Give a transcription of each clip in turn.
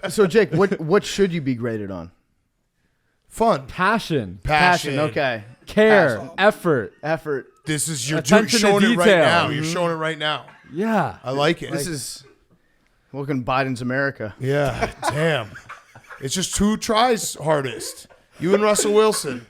So Jake, what should you be graded on? Fun. Passion. Okay. Care. Effort. This is you're Attention to showing it right detail. now. You're showing it right now. Yeah. I like it. This is looking Biden's America. Yeah. Damn. It's just 2 tries hardest. You and Russell Wilson.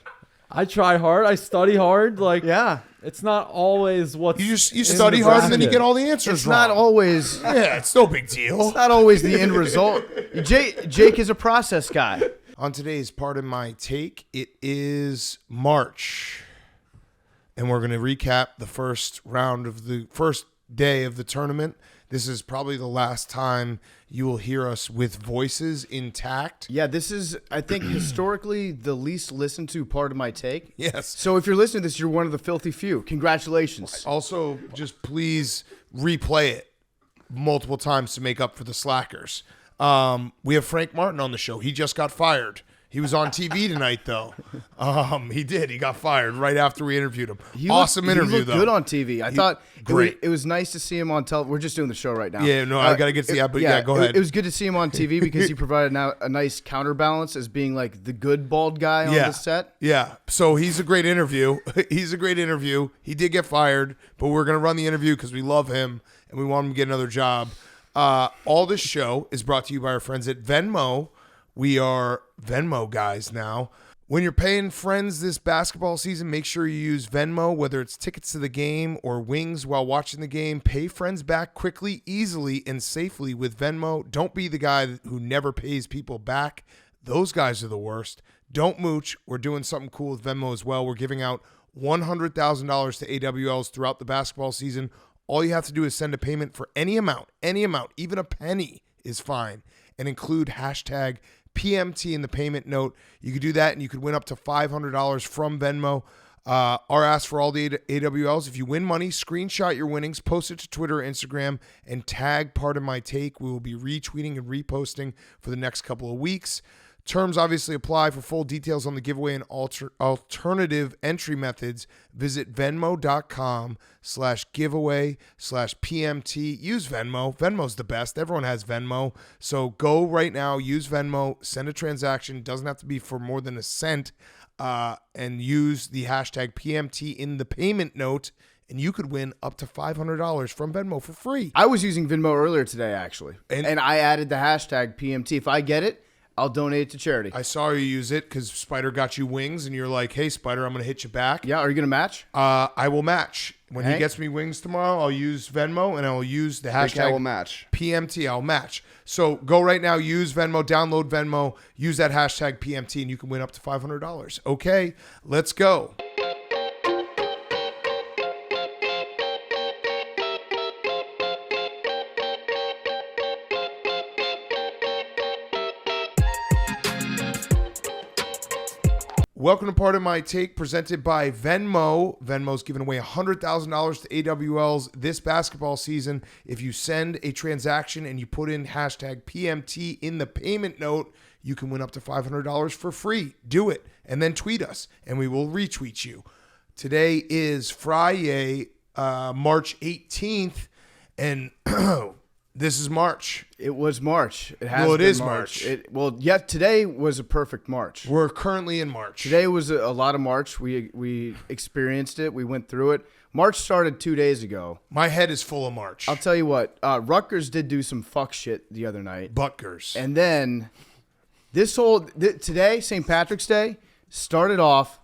I try hard. I study hard. Yeah. It's not always what's You study hard and then you get all the answers It's wrong. not always. Yeah, it's no big deal. It's not always the end result. Jake is a process guy. On today's part of my take, it is March. And we're going to recap the first day of the tournament. This is probably the last time you will hear us with voices intact. Yeah, this is, I think, historically the least listened to part of my take. Yes. So if you're listening to this, you're one of the filthy few. Congratulations. Also, just please replay it multiple times to make up for the slackers. We have Frank Martin on the show. He just got fired. He was on TV tonight, though. He did. He got fired right after we interviewed him. Awesome interview, he looked though. good on TV. I thought great. It was nice to see him on television. We're just doing the show right now. Yeah, no, I got to get to the app, but yeah, go ahead. It was good to see him on TV because he provided a nice counterbalance as being like the good bald guy on the set. Yeah, so he's a great interview. He did get fired, but we're going to run the interview because we love him and we want him to get another job. All this show is brought to you by our friends at Venmo. We are Venmo guys now. When you're paying friends this basketball season, make sure you use Venmo, whether it's tickets to the game or wings while watching the game. Pay friends back quickly, easily, and safely with Venmo. Don't be the guy who never pays people back. Those guys are the worst. Don't mooch. We're doing something cool with Venmo as well. We're giving out $100,000 to AWLs throughout the basketball season. All you have to do is send a payment for any amount, even a penny is fine, and include hashtag PMT in the payment note. You could do that and you could win up to $500 from Venmo. Our ask for all the AWLs, if you win money, screenshot your winnings, post it to Twitter or Instagram, and tag Part of My Take. We will be retweeting and reposting for the next couple of weeks. Terms obviously apply. For full details on the giveaway and alternative entry methods, visit venmo.com/giveaway/PMT. Use Venmo. Venmo's the best. Everyone has Venmo. So go right now, use Venmo, send a transaction. Doesn't have to be for more than a cent, and use the hashtag PMT in the payment note, and you could win up to $500 from Venmo for free. I was using Venmo earlier today, actually, and I added the hashtag PMT. If I get it, I'll donate it to charity. I saw you use it because Spider got you wings, and you're like, hey, Spider, I'm going to hit you back. Yeah, are you going to match? I will match. When he gets me wings tomorrow, I'll use Venmo, and I'll use the hashtag will match. PMT. I'll match. So go right now, use Venmo, download Venmo, use that hashtag PMT, and you can win up to $500. Okay, let's go. Welcome to Part of My Take, presented by Venmo. Venmo's giving away $100,000 to AWLs this basketball season. If you send a transaction and you put in hashtag PMT in the payment note, you can win up to $500 for free. Do it, and then tweet us, and we will retweet you. Today is Friday, March 18th, and this is March. It was March. It has Well, it been is March. March. Today was a perfect March. We're currently in March. Today was a lot of March. We experienced it. We went through it. March started 2 days ago. My head is full of March. I'll tell you what. Rutgers did do some fuck shit the other night. Butgers. And then today, St. Patrick's Day, started off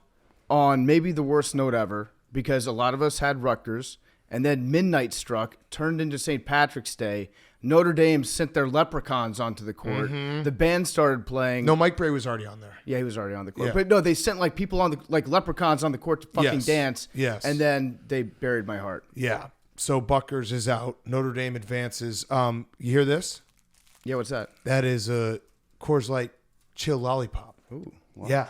on maybe the worst note ever because a lot of us had Rutgers. And then midnight struck, turned into St. Patrick's Day. Notre Dame sent their leprechauns onto the court. Mm-hmm. The band started playing. No, Mike Bray was already on there. Yeah, he was already on the court. Yeah. But no, they sent like people on like leprechauns on the court to fucking dance. Yes. And then they buried my heart. Yeah. So Butgers is out. Notre Dame advances. You hear this? Yeah, what's that? That is a Coors Light chill lollipop. Ooh. Wow. Yeah.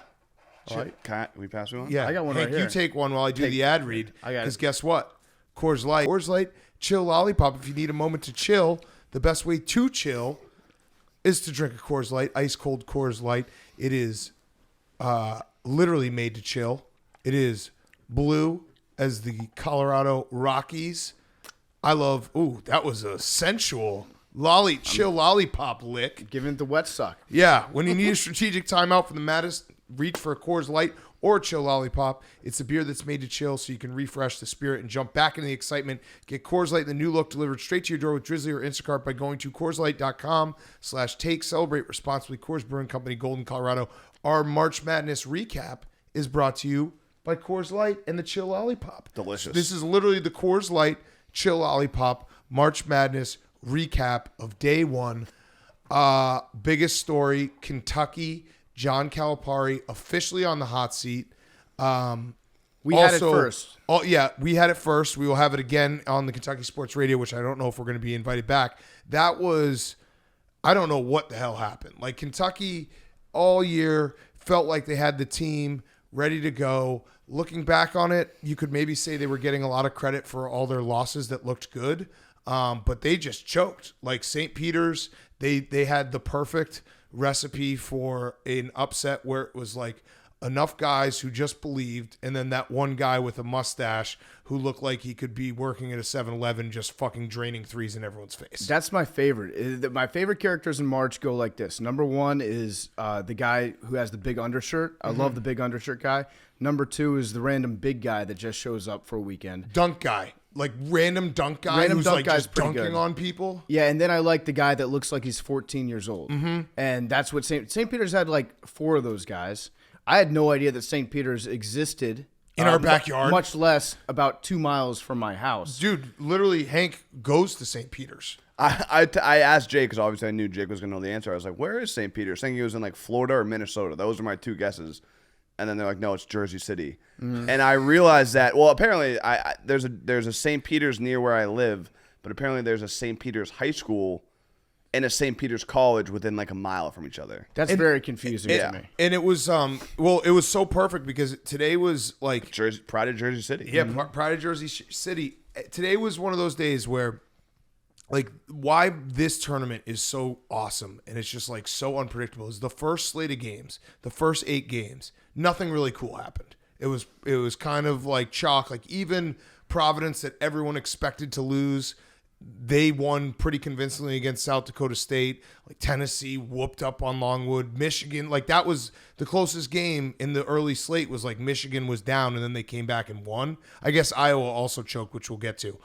All right. Can we pass me one? Yeah. I got one Hank, right here. you take one while I do the ad read. I got it. Because guess what? Coors Light chill lollipop. If you need a moment to chill, the best way to chill is to drink a Coors Light, ice cold Coors Light. It is literally made to chill. It is blue as the Colorado Rockies. I love, that was a sensual chill lollipop lick. Giving it the wet suck. Yeah, when you need a strategic timeout from the madness, reach for a Coors Light or a chill lollipop. It's a beer that's made to chill so you can refresh the spirit and jump back into the excitement. Get Coors Light in the new look delivered straight to your door with Drizzly or Instacart by going to CoorsLight.com/take. Celebrate responsibly. Coors Brewing Company, Golden, Colorado. Our March Madness recap is brought to you by Coors Light and the chill lollipop. Delicious. This is literally the Coors Light chill lollipop March Madness recap of day one. Biggest story, Kentucky, John Calipari officially on the hot seat. We had it first. Oh yeah, we had it first. We will have it again on the Kentucky Sports Radio, which I don't know if we're going to be invited back. That was, I don't know what the hell happened. Like Kentucky all year felt like they had the team ready to go. Looking back on it, you could maybe say they were getting a lot of credit for all their losses that looked good. But they just choked. Like St. Peter's, they had the perfect recipe for an upset where it was like enough guys who just believed, and then that one guy with a mustache who looked like he could be working at a 7-Eleven just fucking draining threes in everyone's face. That's my favorite. My favorite characters in March go like this. Number one is the guy who has the big undershirt. I love the big undershirt guy. Number two is the random big guy that just shows up for a weekend. Dunk guy. Like random dunk guy Random who's dunk like guy's just pretty dunking good. on people. Yeah, and then I like the guy that looks like he's 14 years old. And that's what St. Peter's had, like 4 of those guys. I had no idea that St. Peter's existed. In our backyard. Much less about 2 miles from my house. Dude, literally Hank goes to St. Peter's. I asked Jake because obviously I knew Jake was going to know the answer. I was like, where is St. Peter's? Thinking he was in like Florida or Minnesota. Those are my 2 guesses. And then they're like, no, it's Jersey City. And I realized that, well, apparently there's a St. Peter's near where I live, but apparently there's a St. Peter's high school and a St. Peter's college within like a mile from each other. That's very confusing to me. And it was, it was so perfect because today was like Pride of Jersey City. Yeah, Pride of Jersey City. Today was one of those days where, like, why this tournament is so awesome and it's just like so unpredictable is the first slate of games, the first 8 games, nothing really cool happened. It was kind of like chalk. Like even Providence that everyone expected to lose, they won pretty convincingly against South Dakota State. Like Tennessee whooped up on Longwood. Michigan, like that was the closest game in the early slate was like Michigan was down and then they came back and won. I guess Iowa also choked, which we'll get to.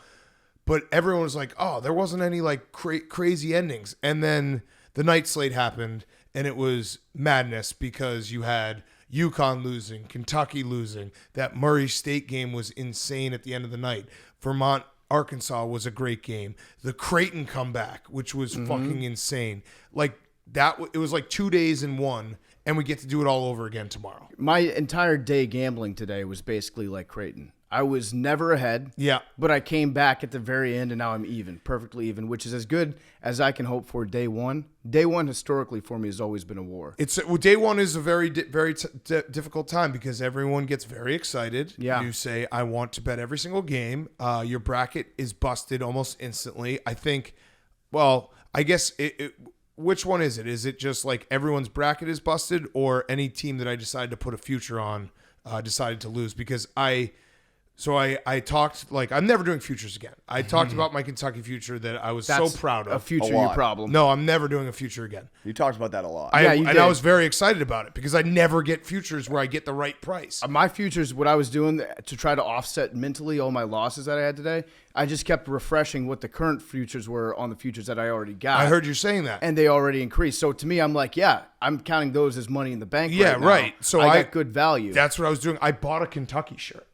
But everyone was like, oh, there wasn't any like crazy endings. And then the night slate happened and it was madness because you had UConn losing, Kentucky losing. That Murray State game was insane at the end of the night. Vermont, Arkansas was a great game. The Creighton comeback, which was fucking insane. Like that, it was like 2 days in one, and we get to do it all over again tomorrow. My entire day gambling today was basically like Creighton. I was never ahead. Yeah. But I came back at the very end, and now I'm even, perfectly even, which is as good as I can hope for day one. Day one, historically, for me, has always been a war. Day one is a very difficult time because everyone gets very excited. Yeah. You say, I want to bet every single game. Your bracket is busted almost instantly. I think, well, I guess which one is it? Is it just like everyone's bracket is busted or any team that I decided to put a future on decided to lose? Because I talked, like, I'm never doing futures again. I talked about my Kentucky future that I was so proud of. A future A lot. you problem. No, I'm never doing a future again. You talked about that a lot. Yeah, you I did. was very excited about it because I never get futures where I get the right price. My futures, what I was doing to try to offset mentally all my losses that I had today, I just kept refreshing what the current futures were on the futures that I already got. I heard you saying that. And they already increased. So to me, I'm like, yeah, I'm counting those as money in the bank. Yeah, right now. right. So I got good value. That's what I was doing. I bought a Kentucky shirt.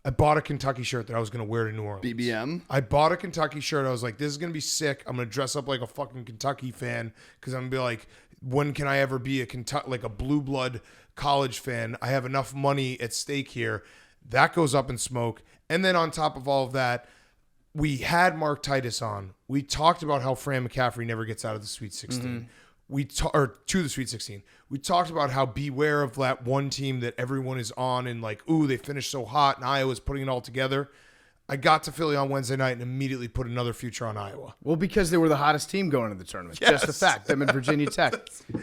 I bought a Kentucky shirt that I was going to wear to New Orleans. BBM? I bought a Kentucky shirt. I was like, this is going to be sick. I'm going to dress up like a fucking Kentucky fan because I'm going to be like, when can I ever be like a blue blood college fan? I have enough money at stake here. That goes up in smoke. And then on top of all of that, we had Mark Titus on. We talked about how Fran McCaffrey never gets out of the Sweet 16. Or to the Sweet 16. We talked about how beware of that one team that everyone is on and like, ooh, they finished so hot and Iowa's putting it all together. I got to Philly on Wednesday night and immediately put another future on Iowa. Well, because they were the hottest team going into the tournament. Just the fact. Them and Virginia Tech.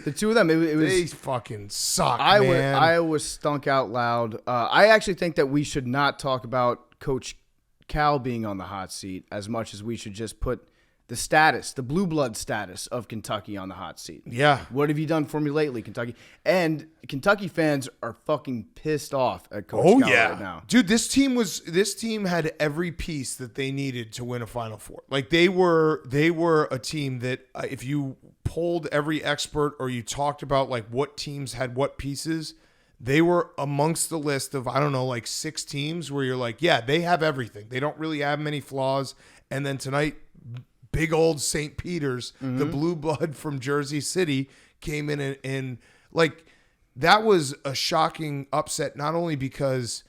The two of them, it was... They fucking suck, man. Iowa stunk out loud. I actually think that we should not talk about Coach Cal being on the hot seat as much as we should just put the status, the blue blood status of Kentucky on the hot seat. Yeah. What have you done for me lately, Kentucky? And Kentucky fans are fucking pissed off at Coach Cal right now. Dude, this team had every piece that they needed to win a Final Four. Like they were a team that if you polled every expert or you talked about like what teams had what pieces, they were amongst the list of, I don't know, like 6 teams where you're like, yeah, they have everything. They don't really have many flaws. And then tonight, big old St. Peter's, the blue blood from Jersey City, came in and like that was a shocking upset, not only because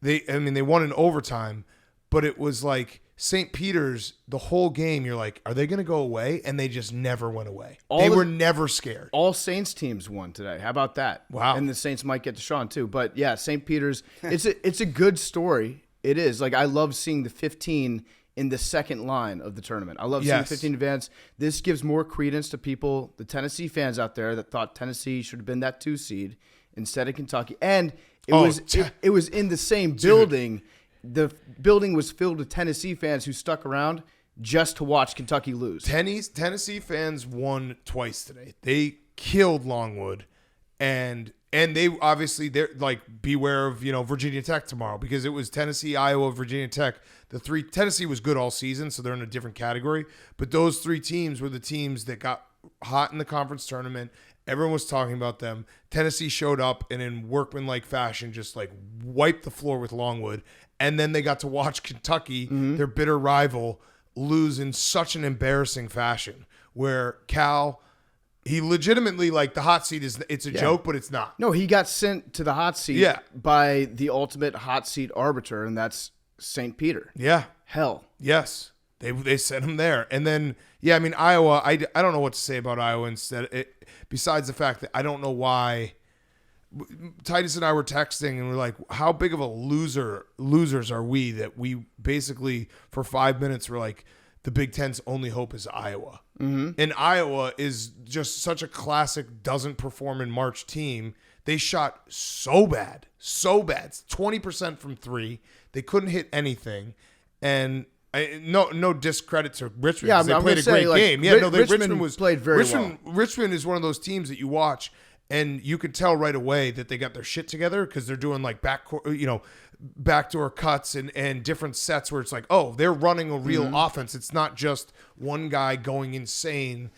they won in overtime, but it was like St. Peter's the whole game. You're like, are they going to go away? And they just never went away. They were never scared. All Saints teams won today. How about that? Wow. And the Saints might get Deshaun too. But yeah, St. Peter's, it's a good story. It is. Like I love seeing the 15 in the second line of the tournament. I love seeing the 15 advance. This gives more credence to people, the Tennessee fans out there that thought Tennessee should have been that 2 seed instead of Kentucky. And it was in the same building. The building was filled with Tennessee fans who stuck around just to watch Kentucky lose. Tennessee fans won twice today. They killed Longwood, and they obviously they're like beware of Virginia Tech tomorrow because it was Tennessee, Iowa, Virginia Tech. Tennessee was good all season, so they're in a different category. But those 3 teams were the teams that got hot in the conference tournament. Everyone was talking about them. Tennessee showed up and in workmanlike fashion just like wiped the floor with Longwood. And then they got to watch Kentucky, their bitter rival, lose in such an embarrassing fashion where Cal, he legitimately, like, the hot seat it's a joke, but it's not. No, he got sent to the hot seat by the ultimate hot seat arbiter, and that's St. Peter. Yeah. Hell. Yes. They sent him there. And then, Iowa, I don't know what to say about Iowa instead. Besides the fact that I don't know why. Titus and I were texting and we're like, how big of a losers are we that we basically for 5 minutes were like, the Big Ten's only hope is Iowa. And Iowa is just such a classic doesn't perform in March team. They shot so bad, 20% from 3. They couldn't hit anything. And no discredit to Richmond. Yeah, they played a great game. Richmond played very well. Richmond is one of those teams that you watch and you could tell right away that they got their shit together because they're doing like backdoor cuts and different sets where it's like, oh, they're running a real offense. It's not just one guy going insane,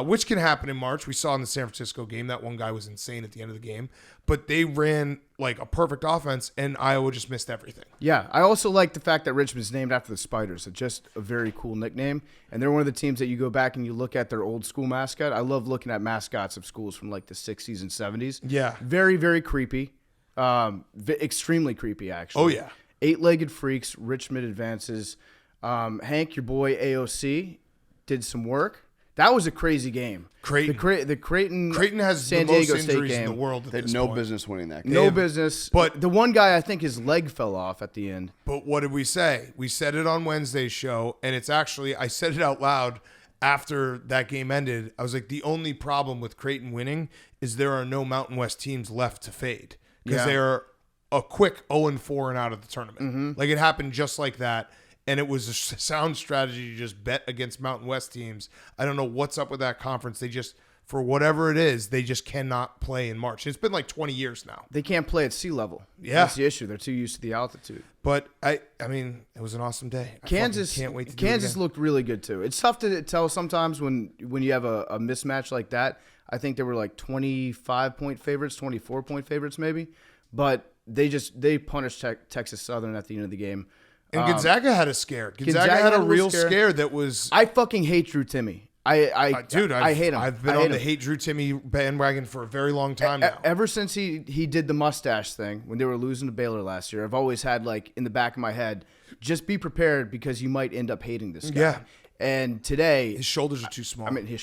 which can happen in March. We saw in the San Francisco game that one guy was insane at the end of the game. But they ran like a perfect offense, and Iowa just missed everything. Yeah, I also like the fact that Richmond's named after the Spiders. It's just a very cool nickname. And they're one of the teams that you go back and you look at their old school mascot. I love looking at mascots of schools from like the 60s and 70s. Yeah. Very, very creepy. Extremely creepy, actually. Oh, yeah. 8-legged freaks, Richmond advances. Hank, your boy AOC, did some work. That was a crazy game. Creighton. The Creighton has San the most Diego State injuries game. in the world. They had no business winning that game. No business. But the one guy, I think his leg fell off at the end. But what did we say? We said it on Wednesday's show, and it's actually, I said it out loud after that game ended. I was like, the only problem with Creighton winning is there are no Mountain West teams left to fade because they're a quick 0-4 and out of the tournament. Like it happened just like that. And it was a sound strategy to just bet against Mountain West teams. I don't know what's up with that conference. They just, for whatever it is, they just cannot play in March. It's been like 20 years now. They can't play at sea level. Yeah. That's the issue. They're too used to the altitude. But, I mean, it was an awesome day. Kansas can't wait to do it Kansas again. looked really good, too. It's tough to tell sometimes when you have a mismatch like that. I think they were like 25-point favorites, 24-point favorites maybe. But they punished Texas Southern at the end of the game. And Gonzaga had a scare. Gonzaga had a real scare that was. I fucking hate Drew Timmy. I hate him. I've been on the hate Drew Timmy bandwagon for a very long time now. Ever since he did the mustache thing when they were losing to Baylor last year, I've always had like in the back of my head, just be prepared because you might end up hating this guy. Yeah. And today, His shoulders are too small. I mean, he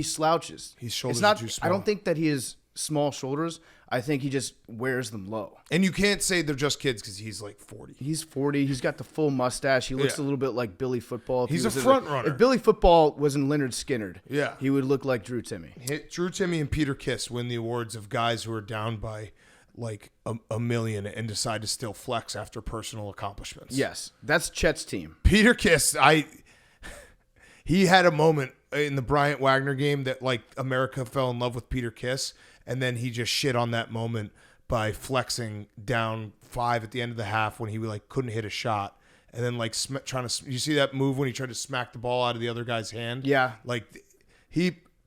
slouches. His shoulders It's not, are too small. I don't think that he has small shoulders. I think he just wears them low. And you can't say they're just kids because he's like 40. He's 40. He's got the full mustache. He looks a little bit like Billy Football. He's a front runner. If Billy Football wasn't Leonard Skinnerd, Yeah. he would look like Drew Timmy. Drew Timmy and Peter Kiss win the awards of guys who are down by like a million and decide to still flex after personal accomplishments. Yes, that's Chet's team. Peter Kiss, He had a moment in the Bryant Wagner game that like America fell in love with Peter Kiss, and then he just shit on that moment by flexing down 5 at the end of the half when he like couldn't hit a shot, and then like trying to. You see that move when he tried to smack the ball out of the other guy's hand? Yeah. Like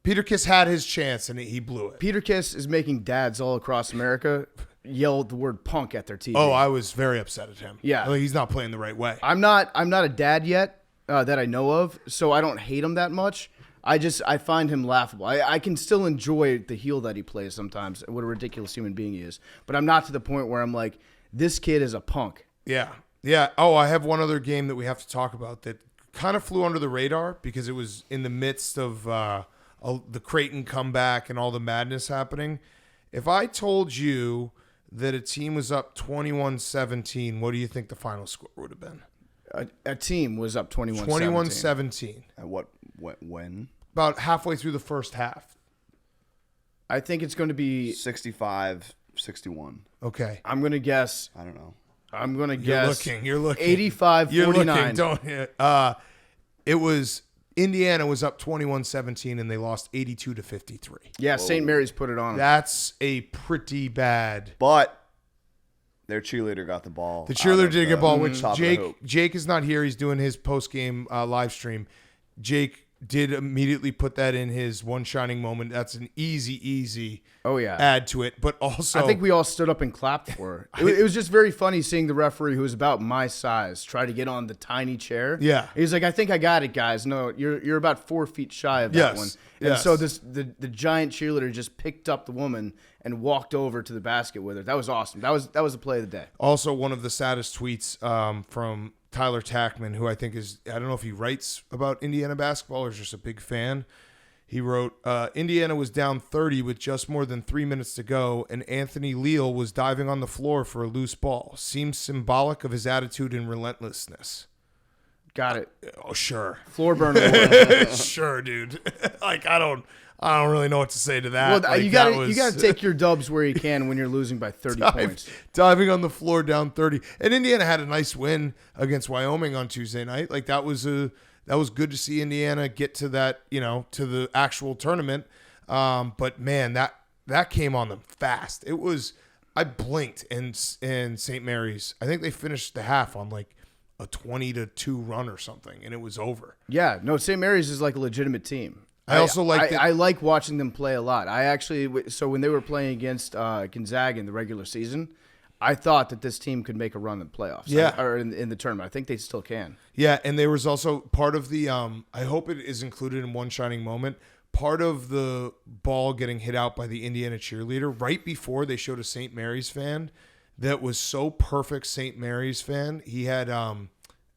Peter Kiss had his chance and he blew it. Peter Kiss is making dads all across America yell the word punk at their TV. Oh, I was very upset at him. Yeah. Like, he's not playing the right way. I'm not a dad yet that I know of, so I don't hate him that much. I find him laughable. I can still enjoy the heel that he plays sometimes. What a ridiculous human being he is. But I'm not to the point where I'm like, this kid is a punk. Yeah. Yeah. Oh, I have one other game that we have to talk about that kind of flew under the radar because it was in the midst of the Creighton comeback and all the madness happening. If I told you that a team was up 21-17, what do you think the final score would have been? A team was up 21-17. 21-17. At when? About halfway through the first half. I think it's going to be 65-61. Okay. I'm going to guess. I don't know. I'm going to guess. You're looking. 85-49. You're looking, don't you? It was Indiana was up 21-17 and they lost 82-53. Yeah, St. Mary's put it on them. That's a pretty bad. But their cheerleader got the ball. The cheerleader did get ball, which top of the hoop. Jake is not here. He's doing his post game live stream. Jake did immediately put that in his one shining moment. That's an easy Oh, yeah. add to it. But also, I think we all stood up and clapped for her. It was just very funny seeing the referee, who was about my size, try to get on the tiny chair. Yeah. He's like, I think I got it, guys. No, you're about 4 feet shy of that Yes. one. And Yes. so the giant cheerleader just picked up the woman and walked over to the basket with her. That was awesome. That was the play of the day. also one of the saddest tweets from Tyler Tackman, who I think is, I don't know if he writes about Indiana basketball or is just a big fan. He wrote, Indiana was down 30 with just more than 3 minutes to go, and Anthony Leal was diving on the floor for a loose ball. Seems symbolic of his attitude and relentlessness. Got it. Oh, sure. Floor burn award. Sure, dude. Like, I don't really know what to say to that. Well, Like, you that got to take your dubs where you can when you're losing by 30 points. diving on the floor down 30. And Indiana had a nice win against Wyoming on Tuesday night. Like, that was good to see Indiana get to that, to the actual tournament. But man, that came on them fast. It was, I blinked in St. Mary's. I think they finished the half on like a 20-2 run or something, and it was over. Yeah, no, St. Mary's is like a legitimate team. I also like that- I like watching them play a lot. So when they were playing against Gonzaga in the regular season, I thought that this team could make a run in the playoffs. Yeah. Or in the tournament. I think they still can. Yeah, and there was also part of the I hope it is included in one shining moment. Part of the ball getting hit out by the Indiana cheerleader right before they showed a St. Mary's fan that was so perfect St. Mary's fan. He had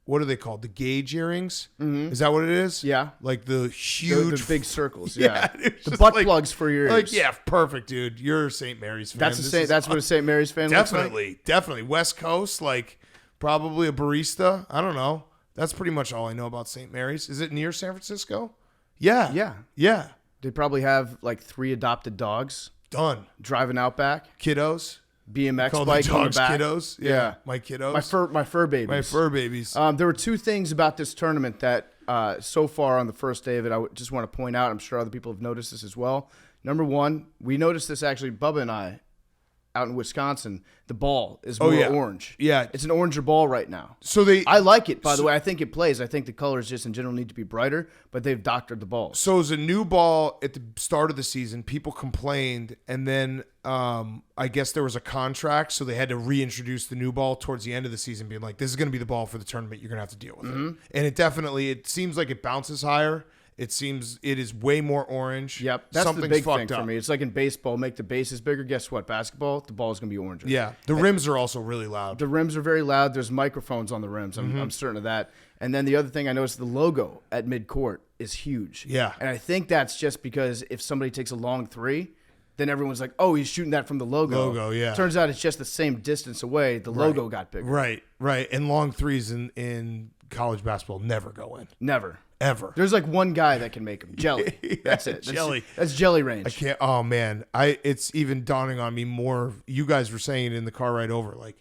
what are they called? The gauge earrings? Mm-hmm. Is that what it is? Yeah. Like the huge The big circles. Yeah. it's The just butt like- plugs for your ears. Like, yeah, perfect, dude. You're a St. Mary's fan. That's what a St. Mary's fan looks like? Definitely. West Coast, like probably a barista. I don't know. That's pretty much all I know about St. Mary's. Is it near San Francisco? Yeah. Yeah. Yeah. They probably have like 3 adopted dogs Done. driving out back. Kiddos. BMX Call the bike on the dogs back. kiddos. Yeah. My kiddos. My fur babies. My fur babies. There were 2 things about this tournament that so far on the first day of it, just want to point out. I'm sure other people have noticed this as well. Number 1, we noticed this actually, Bubba and I, out in Wisconsin. The ball is more orange. Yeah. It's an oranger ball right now. So I like it, by the way. I think it plays. I think the colors just in general need to be brighter, but they've doctored the balls. So it was a new ball at the start of the season. People complained, and then I guess there was a contract, so they had to reintroduce the new ball towards the end of the season, being like, this is going to be the ball for the tournament. You're going to have to deal with it. And it seems like it bounces higher. It seems it is way more orange. Yep, that's Something's the big fucked thing up. for me. It's like in baseball, make the bases bigger. Guess what? Basketball, the ball is going to be orange. Yeah. The rims are also really loud. The rims are very loud. There's microphones on the rims. I'm certain of that. And then the other thing I noticed, the logo at midcourt is huge. Yeah. And I think that's just because if somebody takes a long 3, then everyone's like, oh, he's shooting that from the logo. Logo, yeah. Turns out it's just the same distance away. The logo got bigger. Right. And long threes in college basketball never go in. Never. Ever. There's like one guy that can make them. Jelly. That's it. Jelly. That's jelly range. I can't. Oh man, it's even dawning on me more. You guys were saying it in the car ride over, like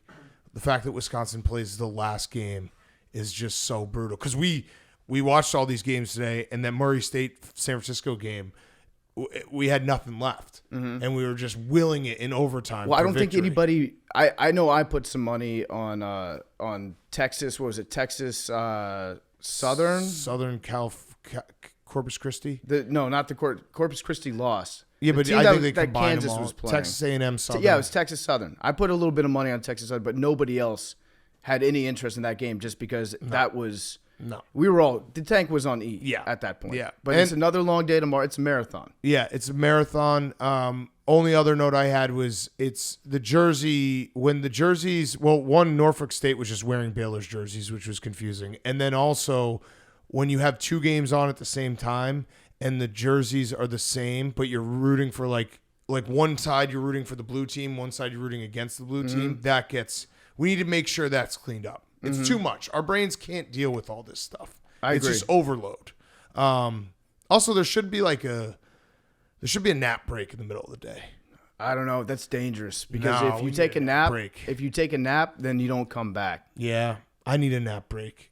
the fact that Wisconsin plays the last game is just so brutal. Because we watched all these games today, and that Murray State San Francisco game, we had nothing left, and we were just willing it in overtime. Well, I don't victory. think anybody. I know I put some money on Texas. What was it? Texas Southern Corpus Christi. Not the Corpus Christi lost. Yeah, The but team I think that they combined Kansas them all. was playing. Texas A&M Southern. Yeah, it was Texas Southern. I put a little bit of money on Texas Southern, but nobody else had any interest in that game just because that was. No. We were all, the tank was on E at that point. Yeah. But it's another long day tomorrow. It's a marathon. Yeah, it's a marathon. Only other note I had was it's the jersey, when the jerseys, well, one, Norfolk State was just wearing Baylor's jerseys, which was confusing. And then also when you have two games on at the same time and the jerseys are the same, but you're rooting for like one side you're rooting for the blue team, one side you're rooting against the blue team, we need to make sure that's cleaned up. It's too much. Our brains can't deal with all this stuff. It's just overload. Also, there should be a nap break in the middle of the day. I don't know. That's dangerous because No, if we you take need a a nap nap, break. then you don't come back. Yeah, I need a nap break.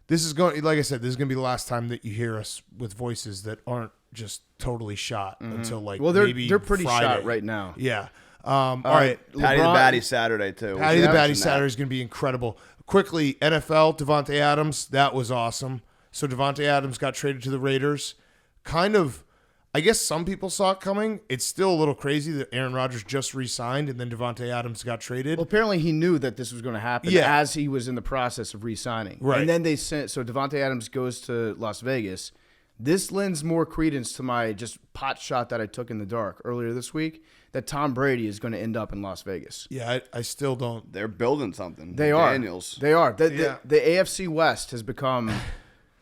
This is going, like I said, this is going to be the last time that you hear us with voices that aren't just totally shot until They're pretty Friday. shot right now. Yeah. All right. Patty the Batty Saturday too. Patty the Yeah. Batty Saturday is going to be incredible. Quickly, NFL, Davante Adams, that was awesome. So Davante Adams got traded to the Raiders. Kind of, I guess some people saw it coming. It's still a little crazy that Aaron Rodgers just re-signed and then Davante Adams got traded. Well, apparently he knew that this was going to happen as he was in the process of re-signing. Right. And then they sent, so Davante Adams goes to Las Vegas. This lends more credence to my just pot shot that I took in the dark earlier this week that Tom Brady is going to end up in Las Vegas. Yeah, I still don't. They're building something. They are. Daniels. They are. The AFC West has become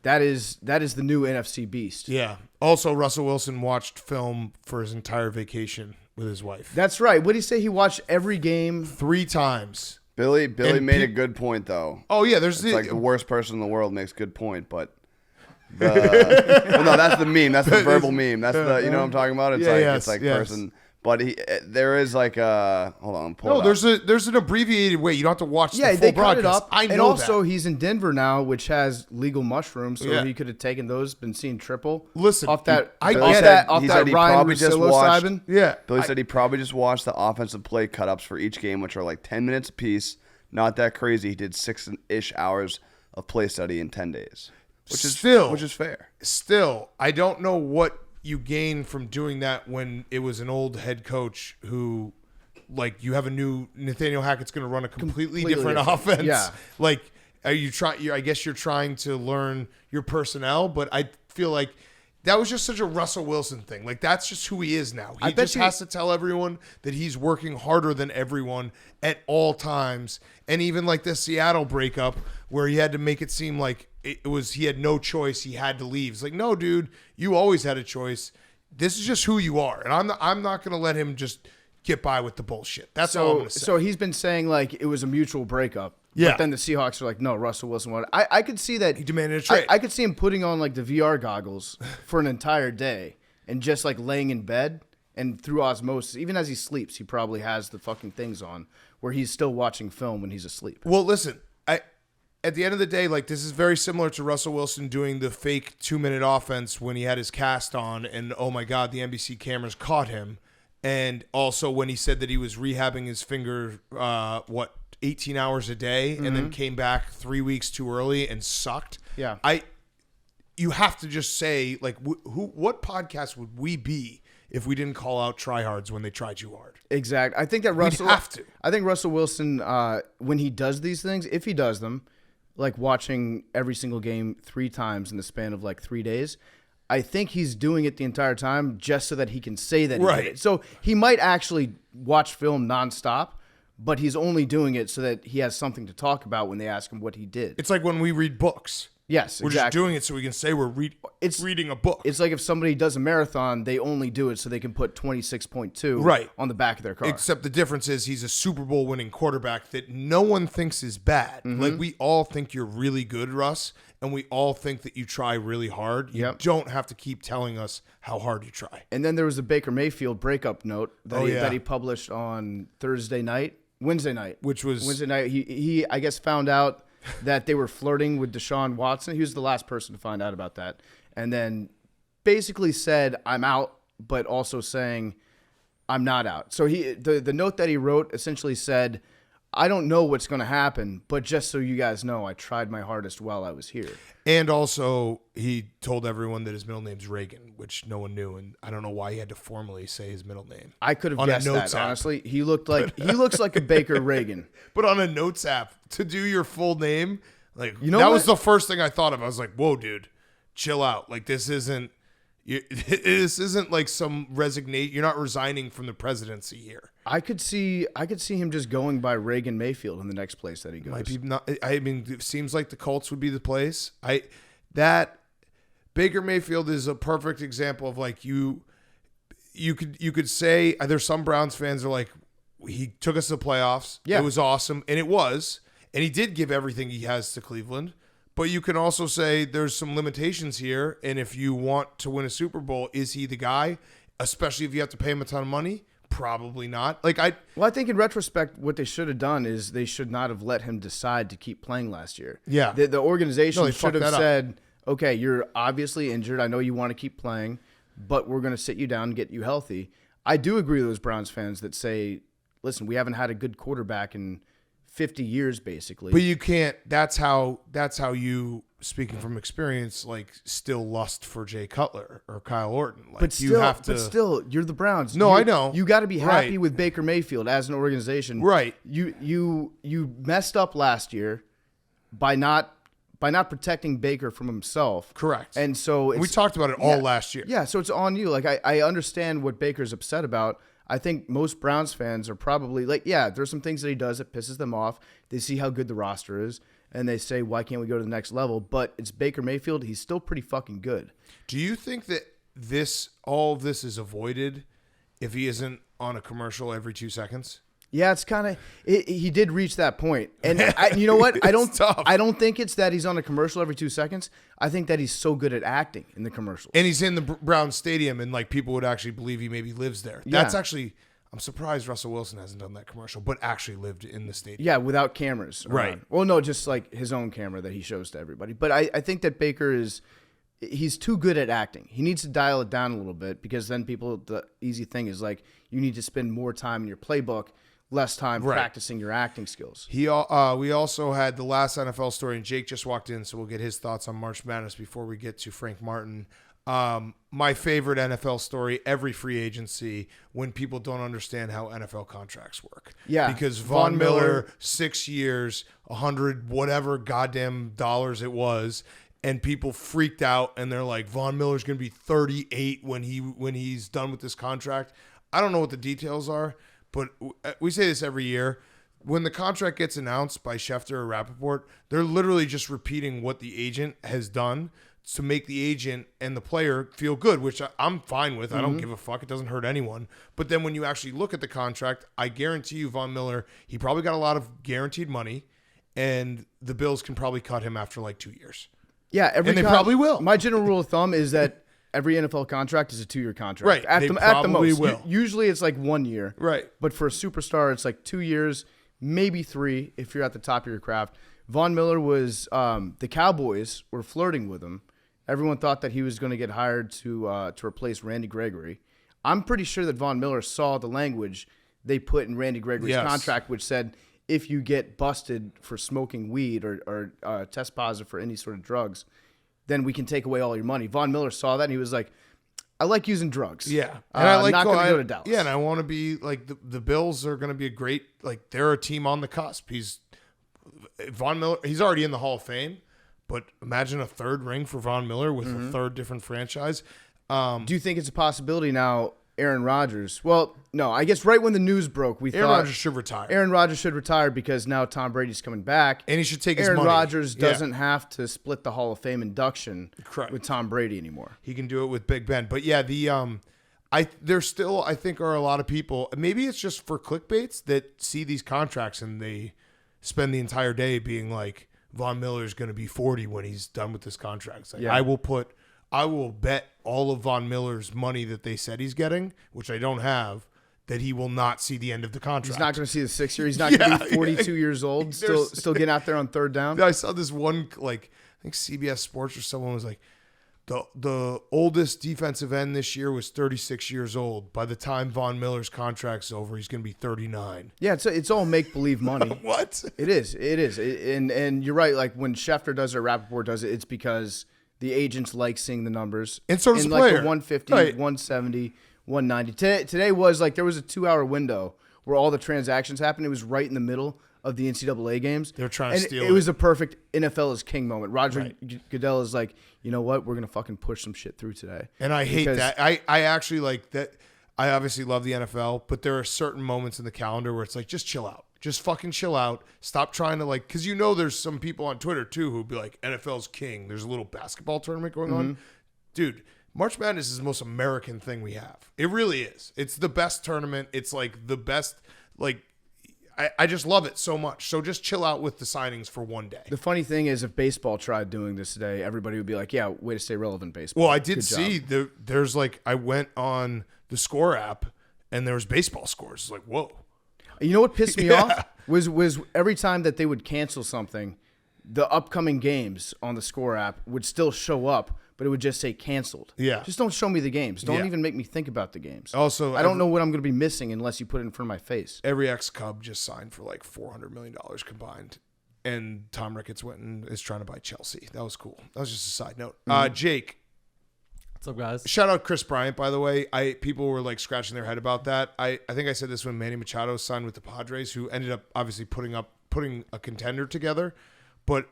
that is the new NFC beast. Yeah. Also, Russell Wilson watched film for his entire vacation with his wife. That's right. What did he say? He watched every game 3 times. Billy And made a good point though. Oh, yeah. It's like the worst person in the world makes a good point, but well, no, that's the meme. That's the verbal meme. That's the you know what I'm talking about. It's yes. person. But there is like a hold on. Pull it up. there's an abbreviated way. You don't have to watch the full they cut broadcast. it up. I know and also, that. he's in Denver now, which has legal mushrooms, so Yeah. he could have taken those, been seeing triple. Listen, off that, I off get that, it. off He that said he Ryan probably just watched- psilocybin. Yeah. Billy said he probably just watched the offensive play cut-ups for each game, which are like 10 minutes apiece. Not that crazy. He did 6-ish hours of play study in 10 days, which is fair. Still, I don't know what you gain from doing that when it was an old head coach who, like, you have a new Nathaniel Hackett's going to run a completely different offense. Yeah. Like, are you trying? I guess you're trying to learn your personnel, but I feel like that was just such a Russell Wilson thing. Like, that's just who he is now. He just has to tell everyone that he's working harder than everyone at all times. And even like the Seattle breakup where he had to make it seem like he had no choice. He had to leave. It's like, no, dude, you always had a choice. This is just who you are. And I'm not going to let him just get by with the bullshit. That's all I'm going to say. So he's been saying like it was a mutual breakup. Yeah. But then the Seahawks are like, no, Russell Wilson wanted. I could see that. He demanded a trade. I could see him putting on like the VR goggles for an entire day and just like laying in bed and through osmosis, even as he sleeps, he probably has the fucking things on where he's still watching film when he's asleep. Well, listen, at the end of the day, like, this is very similar to Russell Wilson doing the fake 2-minute offense when he had his cast on and, oh my God, the NBC cameras caught him. And also when he said that he was rehabbing his finger, 18 hours a day and then came back 3 weeks too early and sucked. Yeah. You have to just say, like, what podcast would we be if we didn't call out tryhards when they tried you hard? Exactly. I think that Russell have to. I think Russell Wilson, when he does these things, if he does them, like watching every single game 3 times in the span of like 3 days, I think he's doing it the entire time just so that he can say that he did it. So he might actually watch film nonstop, but he's only doing it so that he has something to talk about when they ask him what he did. It's like when we read books. Yes, We're just doing it so we can say we're reading a book. It's like if somebody does a marathon, they only do it so they can put 26.2 on the back of their car. Except the difference is he's a Super Bowl winning quarterback that no one thinks is bad. Like, we all think you're really good, Russ, and we all think that you try really hard. You don't have to keep telling us how hard you try. And then there was a Baker Mayfield breakup note that he published on Wednesday night. Which was Wednesday night. He I guess found out that they were flirting with Deshaun Watson. He was the last person to find out about that. And then basically said, I'm out, but also saying, I'm not out. So the note that he wrote essentially said, I don't know what's going to happen, but just so you guys know, I tried my hardest while I was here. And also, he told everyone that his middle name's Reagan, which no one knew, and I don't know why he had to formally say his middle name. I could have On a guessed notes that, app. honestly. He looks like a Baker Reagan. But on a notes app, to do your full name, like You know that what? was the first thing I thought of. I was like, "Whoa, dude, chill out! Like this isn't like some resignation. You're not resigning from the presidency here." I could see him just going by Reagan Mayfield in the next place that he goes. Might be not. I mean, it seems like the Colts would be the place. That Baker Mayfield is a perfect example of like you could say there's some Browns fans are like, he took us to the playoffs. Yeah. It was awesome, and it was, and he did give everything he has to Cleveland. But you can also say there's some limitations here, and if you want to win a Super Bowl, is he the guy? Especially if you have to pay him a ton of money. Probably not. Well, I think in retrospect, what they should have done is they should not have let him decide to keep playing last year. Yeah. The organization No, they should fucked have that up. said, okay, you're obviously injured. I know you want to keep playing, but we're going to sit you down and get you healthy. I do agree with those Browns fans that say, listen, we haven't had a good quarterback in 50 years, basically. But you can't. That's how you, speaking from experience, like still lust for Jay Cutler or Kyle Orton. Like But you have to. But still, you're the Browns. No, You- I know. You got to be happy Right. with Baker Mayfield as an organization. Right. You messed up last year by not protecting Baker from himself. Correct. And so we talked about it all last year. Yeah, so it's on you. Like I understand what Baker's upset about. I think most Browns fans are probably like, yeah, there's some things that he does that pisses them off. They see how good the roster is, and they say, why can't we go to the next level? But it's Baker Mayfield. He's still pretty fucking good. Do you think that all of this is avoided if he isn't on a commercial every 2 seconds? Yeah, it's kind of he did reach that point, and you know what? It's tough. I don't think it's that he's on a commercial every 2 seconds. I think that he's so good at acting in the commercials. And he's in the Brown Stadium, and like people would actually believe he maybe lives there. Yeah. That's actually, I'm surprised Russell Wilson hasn't done that commercial, but actually lived in the stadium. Yeah, without cameras. Right. around. Well, no, just like his own camera that he shows to everybody. But I think that Baker he's too good at acting. He needs to dial it down a little bit because then the easy thing is like you need to spend more time in your playbook, less time practicing your acting skills. We also had the last NFL story, and Jake just walked in, so we'll get his thoughts on March Madness before we get to Frank Martin. My favorite NFL story, every free agency, when people don't understand how NFL contracts work. Yeah. Because Von Miller, 6 years, 100 whatever goddamn dollars it was, and people freaked out, and they're like, Von Miller's going to be 38 when he's done with this contract. I don't know what the details are, but we say this every year. When the contract gets announced by Schefter or Rappaport, they're literally just repeating what the agent has done to make the agent and the player feel good, which I'm fine with. I don't give a fuck. It doesn't hurt anyone. But then when you actually look at the contract, I guarantee you Von Miller, he probably got a lot of guaranteed money, and the Bills can probably cut him after like 2 years. Yeah, And they probably will. My general rule of thumb is that every NFL contract is a 2-year contract. Right, At they the probably most. will. Usually it's like 1 year. Right. But for a superstar, it's like 2 years, maybe 3 if you're at the top of your craft. Von Miller was the Cowboys were flirting with him. Everyone thought that he was going to get hired to replace Randy Gregory. I'm pretty sure that Von Miller saw the language they put in Randy Gregory's contract, which said if you get busted for smoking weed or test positive for any sort of drugs, then we can take away all your money. Von Miller saw that, and he was like, I like using drugs. Yeah. And I I'm like not going to go to Dallas. Yeah, and I want to be like the Bills are going to be a great, like they're a team on the cusp. Von Miller, he's already in the Hall of Fame, but imagine a third ring for Von Miller with a third different franchise. Do you think it's a possibility now, Aaron Rodgers? Well, no, I guess right when the news broke, we Aaron thought Rodgers should retire. Aaron Rodgers should retire because now Tom Brady's coming back. And he should take his Aaron money. Rodgers Yeah. doesn't have to split the Hall of Fame induction Correct. with Tom Brady anymore. He can do it with Big Ben. But yeah, there still, I think, are a lot of people, maybe it's just for clickbaits, that see these contracts and they spend the entire day being like, Von Miller's going to be 40 when he's done with this contract. It's like, Yeah. I will bet all of Von Miller's money that they said he's getting, which I don't have, that he will not see the end of the contract. He's not going to see the 6 year. He's not going to be 42 years old, still getting out there on third down. I saw this one, like, I think CBS Sports or someone was like, the oldest defensive end this year was 36 years old. By the time Von Miller's contract's over, he's going to be 39. Yeah, it's all make-believe money. What? It is. And you're right. Like, when Schefter does it, Rappaport does it, it's because the agents like seeing the numbers. And so does the like player. The 150, Right. 170, 190. Today was like there was a 2-hour window where all the transactions happened. It was right in the middle of the NCAA games. They were trying to steal it. It was a perfect NFL is king moment. Roger Goodell is like, you know what? We're going to fucking push some shit through today. And I hate that. I actually like that. I obviously love the NFL, but there are certain moments in the calendar where it's like, just chill out. Just fucking chill out. Stop trying to like, because you know there's some people on Twitter too who'd be like, NFL's king. There's a little basketball tournament going on. Dude, March Madness is the most American thing we have. It really is. It's the best tournament. It's like the best, like, I just love it so much. So just chill out with the signings for one day. The funny thing is, if baseball tried doing this today, everybody would be like, yeah, way to stay relevant, baseball. Well, I did Good see job. there's like, I went on the Score app and there was baseball scores. It's like, whoa. You know what pissed me off was every time that they would cancel something, the upcoming games on the Score app would still show up, but it would just say canceled. Yeah. Just don't show me the games. Don't Yeah. even make me think about the games. Also, I don't know what I'm going to be missing unless you put it in front of my face. Every ex-Cub just signed for like $400 million combined. And Tom Ricketts went and is trying to buy Chelsea. That was cool. That was just a side note. Jake, What's up, guys? shout out Chris Bryant, by the way. People were like scratching their head about that. I think I said this when Manny Machado signed with the Padres, who ended up obviously putting a contender together. But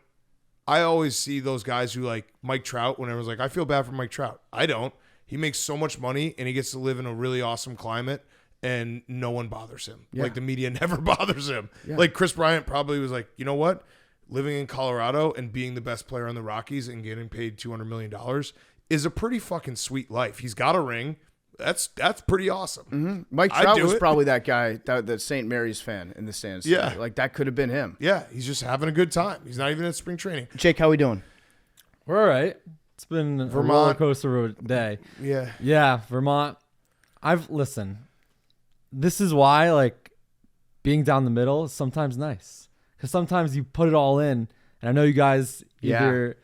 I always see those guys who like Mike Trout when everyone's like, I feel bad for Mike Trout. I don't. He makes so much money and he gets to live in a really awesome climate and no one bothers him. Yeah. Like the media never bothers him. Yeah. Like Chris Bryant probably was like, you know what? Living in Colorado and being the best player on the Rockies and getting paid $200 million is a pretty fucking sweet life. He's got a ring. That's pretty awesome. Mm-hmm. Mike I'd Trout do was it. probably that guy, that St. Mary's fan in the stands. Yeah. today. Like that could have been him. Yeah, he's just having a good time. He's not even at spring training. Jake, how we doing? We're all right. It's been a Vermont. roller coaster of a day. Yeah. Yeah, Vermont. Listen, this is why, like, being down the middle is sometimes nice. Because sometimes you put it all in. And I know you guys either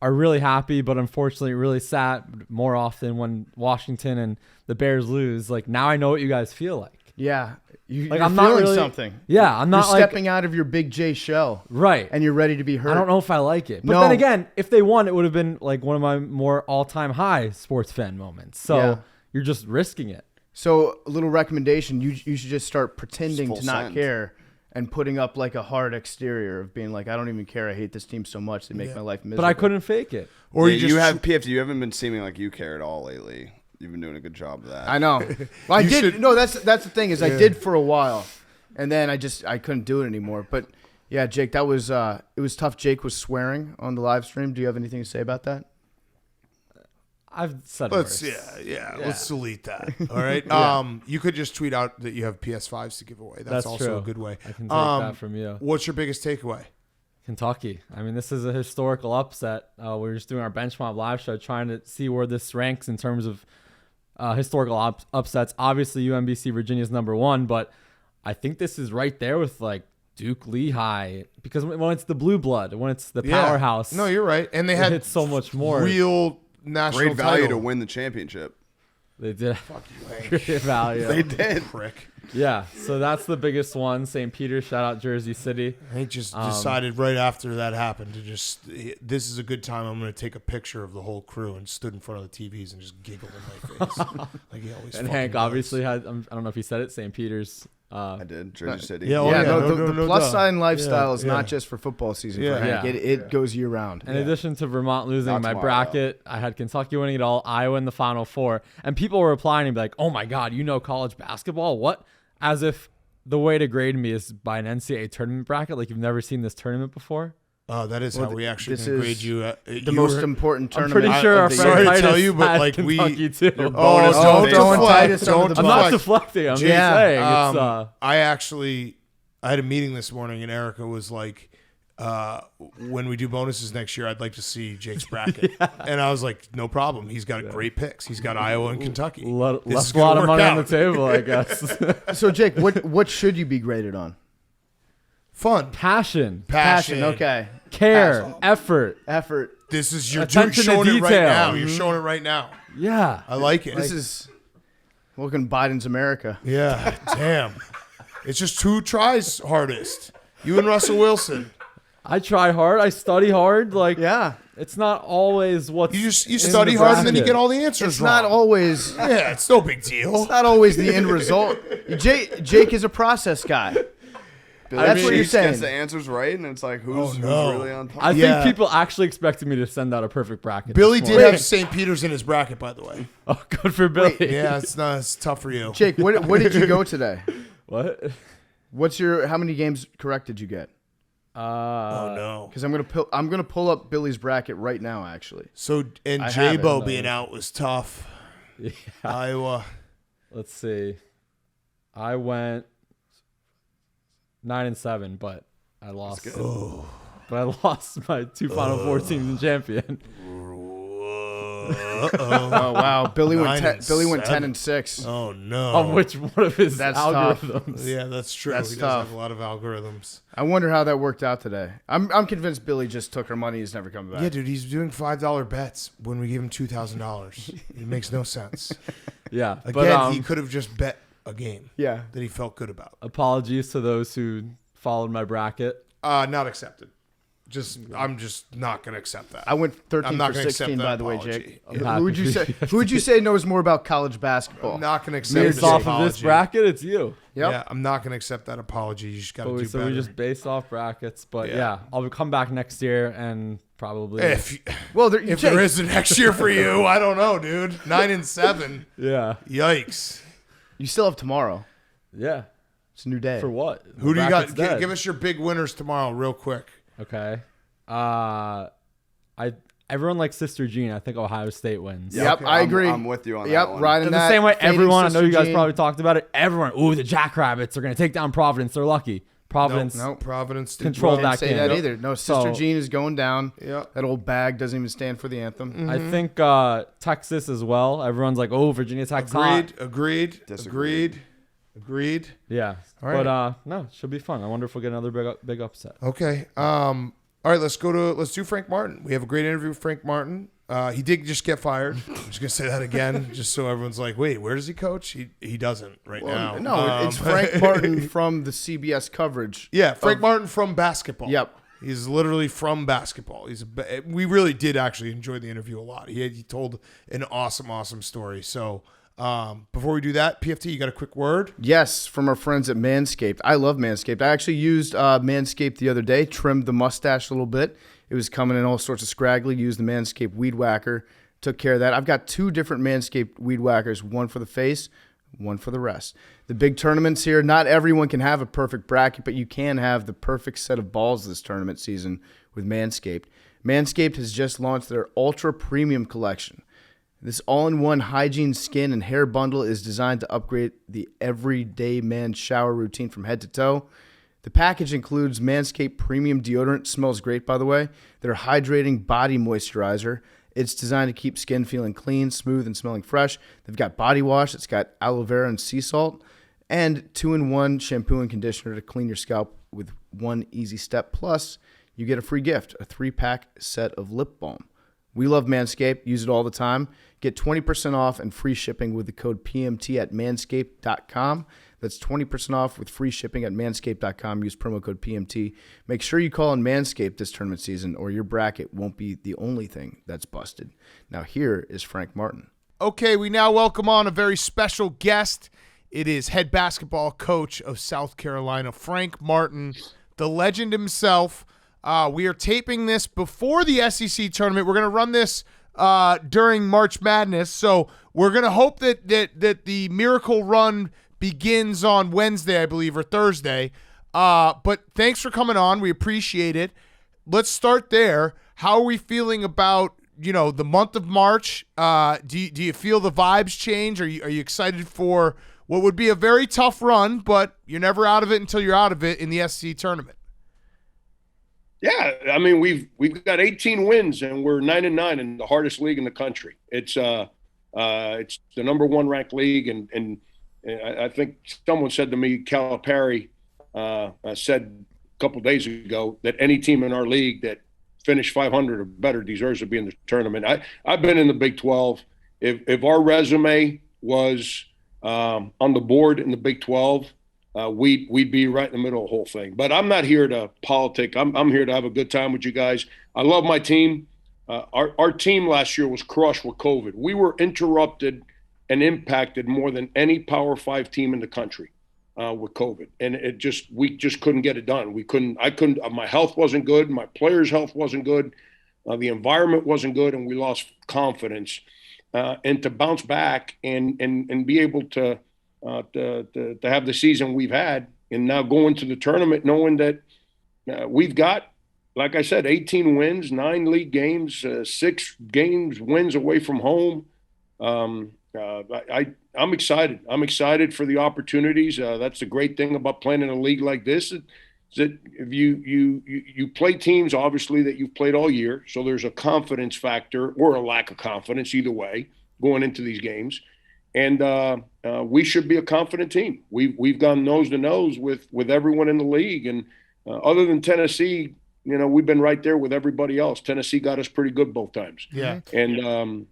are really happy, but unfortunately really sad more often when Washington and the Bears lose. Like, now I know what you guys feel like. Yeah. You're I'm not feeling really- something. Yeah, I'm not You're like... stepping out of your Big J shell. Right. And you're ready to be hurt. I don't know if I like it. But No. then again, if they won, it would have been like one of my more all-time high sports fan moments. So Yeah. you're just risking it. So a little recommendation, you should just start pretending Full to not send. care and putting up like a hard exterior of being like, I don't even care. I hate this team so much. They make my life miserable. But I couldn't fake it. Or Yeah, you just PF. You haven't been seeming like you care at all lately. You've been doing a good job of that. I know. Well, I You did. should- No, that's the thing is I did for a while. And then I couldn't do it anymore. But yeah, Jake, that was it was tough. Jake was swearing on the live stream. Do you have anything to say about that? I've said let's worse. let's delete that. All right. You could just tweet out that you have PS5s to give away. That's also true. a good way. I can take that from you. What's your biggest takeaway? Kentucky. I mean, this is a historical upset. We're just doing our bench mob live show, trying to see where this ranks in terms of historical upsets. Obviously, UMBC Virginia's number one, but I think this is right there with like Duke Lehigh, because when it's the blue blood, when it's the powerhouse, No, you're right. And they it had hits so much more. real national Great value title. to win the championship. They did Fuck you, Hank. great value. They did. Prick. Yeah, so that's the biggest one. St. Peter, shout out Jersey City. Hank just decided right after that happened to just, this is a good time. I'm going to take a picture of the whole crew, and stood in front of the TVs and just giggled in my face. Like he always And fucking Hank does. obviously had, I don't know if he said it, St. Peter's. I did. Jersey City. Yeah, oh, yeah, no, the no, plus duh. sign lifestyle Yeah, is yeah. not just for football season Yeah. for Hank. Yeah. It goes year round. In addition to Vermont losing Not my tomorrow, bracket, I had Kentucky winning it all, Iowa in the Final Four. And people were replying and be like, oh my God, you know college basketball? What? As if the way to grade me is by an NCAA tournament bracket. Like you've never seen this tournament before. Oh, that is how we actually this can is grade you. The most important I'm tournament. pretty sure of our the friend sorry year. to tell Titus you, but, had like, we- Kentucky too. bonus Oh, Don't throwing deflect. Titus under Don't the I'm bus. not deflecting. I'm just Yeah. saying. It's, I had a meeting this morning, and Erica was like, when we do bonuses next year, I'd like to see Jake's bracket. And I was like, no problem. He's got great picks. He's got Iowa and Kentucky. Left This is a lot gonna of work money on out. the table, I guess. So Jake, what should you be graded on? Fun. Passion, Okay. care, effort. This is you're Attention to showing it right detail. now. You're showing it right now. Yeah. I like it. This is looking Biden's America. Yeah, damn. It's just 2 tries hardest. You and Russell Wilson. I try hard. I study hard. Like, Yeah. it's not always what's You in study the hard and then you bracket. get all the answers It's wrong. not always Yeah, it's no big deal. it's not always the end result. Jake is a process guy. Billy That's what you're Cheeks gets saying. the answers right, and it's like, who's no. really on top? I Yeah. think people actually expected me to send out a perfect bracket. Billy this did morning. have St. Peter's in his bracket, by the way. Oh, good for Billy. Yeah, it's tough for you. Jake, what did you go today? What? How many games correct did you get? Oh no. Because I'm gonna pull up Billy's bracket right now. Actually, So and I have it, J-Bo no. being out was tough. Yeah. Iowa. Let's see. I went 9-7, but I lost. But I lost my 2 Final Four teams and champion. oh wow, Billy went 9-7. 10-6. Oh no. On which one of his That's tough. algorithms? Yeah, that's true. That's he does tough. have a lot of algorithms. I wonder how that worked out today. I'm convinced Billy just took her money. He's never coming back. Yeah, dude, he's doing $5 bets when we gave him $2,000. It makes no sense. Yeah. Again, But he could have just bet a game Yeah. that he felt good about. apologies to those who followed my bracket. Not accepted. I'm just not going to accept that. I went 13 I'm not for gonna 16, accept that by the way, apology. Jake. I'm Who happy would you for say? you. Who would you say knows more about college basketball? I'm not going to accept Based this off apology. of this bracket, it's you. Yep. Yeah, I'm not going to accept that apology. You just got to But do so better. we just based off brackets. But Yeah. yeah, I'll come back next year and probably. if Well, if there is a next year for you, I don't know, dude. 9-7. Yeah. Yikes. you still have tomorrow. Yeah. It's a new day. For what? Who do you got? Bracket's dead. Give us your big winners tomorrow, real quick. Okay. Everyone likes Sister Jean. I think Ohio State wins. Yep, Okay, I agree. I'm with you on Yep, that one. riding In the that. same way, fading everyone, I know Sister you guys Jean. probably talked about it. Everyone, the Jackrabbits are going to take down Providence. They're lucky. Providence. Nope. Providence did Control well. Didn't that say game. that Yep. either. No, Sister So- Jean is going down. Yeah. That old bag doesn't even stand for the anthem. I think Texas as well. Everyone's like, Virginia Tech's hot. Agreed. Disagreed. Agreed. Yeah. All right. But no, it should be fun. I wonder if we'll get another big upset. Okay. All right. Let's do Frank Martin. We have a great interview with Frank Martin. He did just get fired. I'm just gonna say that again, just so everyone's like, wait, where does he coach? He doesn't right now. No, it's Frank Martin from the CBS coverage. Yeah, Frank Martin from basketball. Yep. He's literally from basketball. We really did actually enjoy the interview a lot. He told an awesome story. So before we do that, PFT, you got a quick word? Yes, from our friends at Manscaped. I love Manscaped. I actually used Manscaped the other day, trimmed the mustache a little bit. It was coming in all sorts of scraggly. Used the Manscaped Weed Whacker. Took care of that. I've got 2 different Manscaped Weed Whackers, one for the face, one for the rest. The big tournaments here, not everyone can have a perfect bracket, but you can have the perfect set of balls this tournament season with Manscaped. Manscaped has just launched their Ultra Premium Collection. This all-in-one hygiene skin and hair bundle is designed to upgrade the everyday man shower routine from head to toe. The package includes Manscaped Premium Deodorant, smells great by the way, their hydrating body moisturizer. It's designed to keep skin feeling clean, smooth, and smelling fresh. They've got body wash that's got aloe vera and sea salt, and 2-in-1 shampoo and conditioner to clean your scalp with one easy step. Plus, you get a free gift, a 3-pack set of lip balm. We love Manscaped, use it all the time. Get 20% off and free shipping with the code PMT at manscaped.com. That's 20% off with free shipping at manscaped.com. Use promo code PMT. Make sure you call in Manscaped this tournament season or your bracket won't be the only thing that's busted. Now here is Frank Martin. Okay, we now welcome on a very special guest. It is head basketball coach of South Carolina, Frank Martin, the legend himself. We are taping this before the SEC tournament. We're going to run this during March Madness, so we're going to hope that the miracle run begins on Wednesday, I believe, or Thursday. But thanks for coming on. We appreciate it. Let's start there. How are we feeling about the month of March? Do you feel the vibes change? Are you excited for what would be a very tough run, but you're never out of it until you're out of it in the SEC tournament? Yeah, I mean we've got 18 wins and we're 9-9 in the hardest league in the country. It's the number one ranked league, and I think someone said to me, Calipari said a couple days ago that any team in our league that finished 500 or better deserves to be in the tournament. I've been in the Big 12. If our resume was on the board in the Big 12, we'd be right in the middle of the whole thing. But I'm not here to politic. I'm here to have a good time with you guys. I love my team. Our team last year was crushed with COVID. We were interrupted and impacted more than any Power 5 team in the country with COVID, and we just couldn't get it done. I couldn't. My health wasn't good. My players' health wasn't good. The environment wasn't good, and we lost confidence. And to bounce back and be able to have the season we've had, and now go into the tournament knowing that we've got, like I said, 18 wins, 9 league games, 6 games wins away from home. I'm excited. I'm excited for the opportunities. That's the great thing about playing in a league like this. Is that if you play teams, obviously, that you've played all year, so there's a confidence factor or a lack of confidence, either way, going into these games. And we should be a confident team. We've gone nose to nose with everyone in the league, and other than Tennessee, we've been right there with everybody else. Tennessee got us pretty good both times. Yeah. And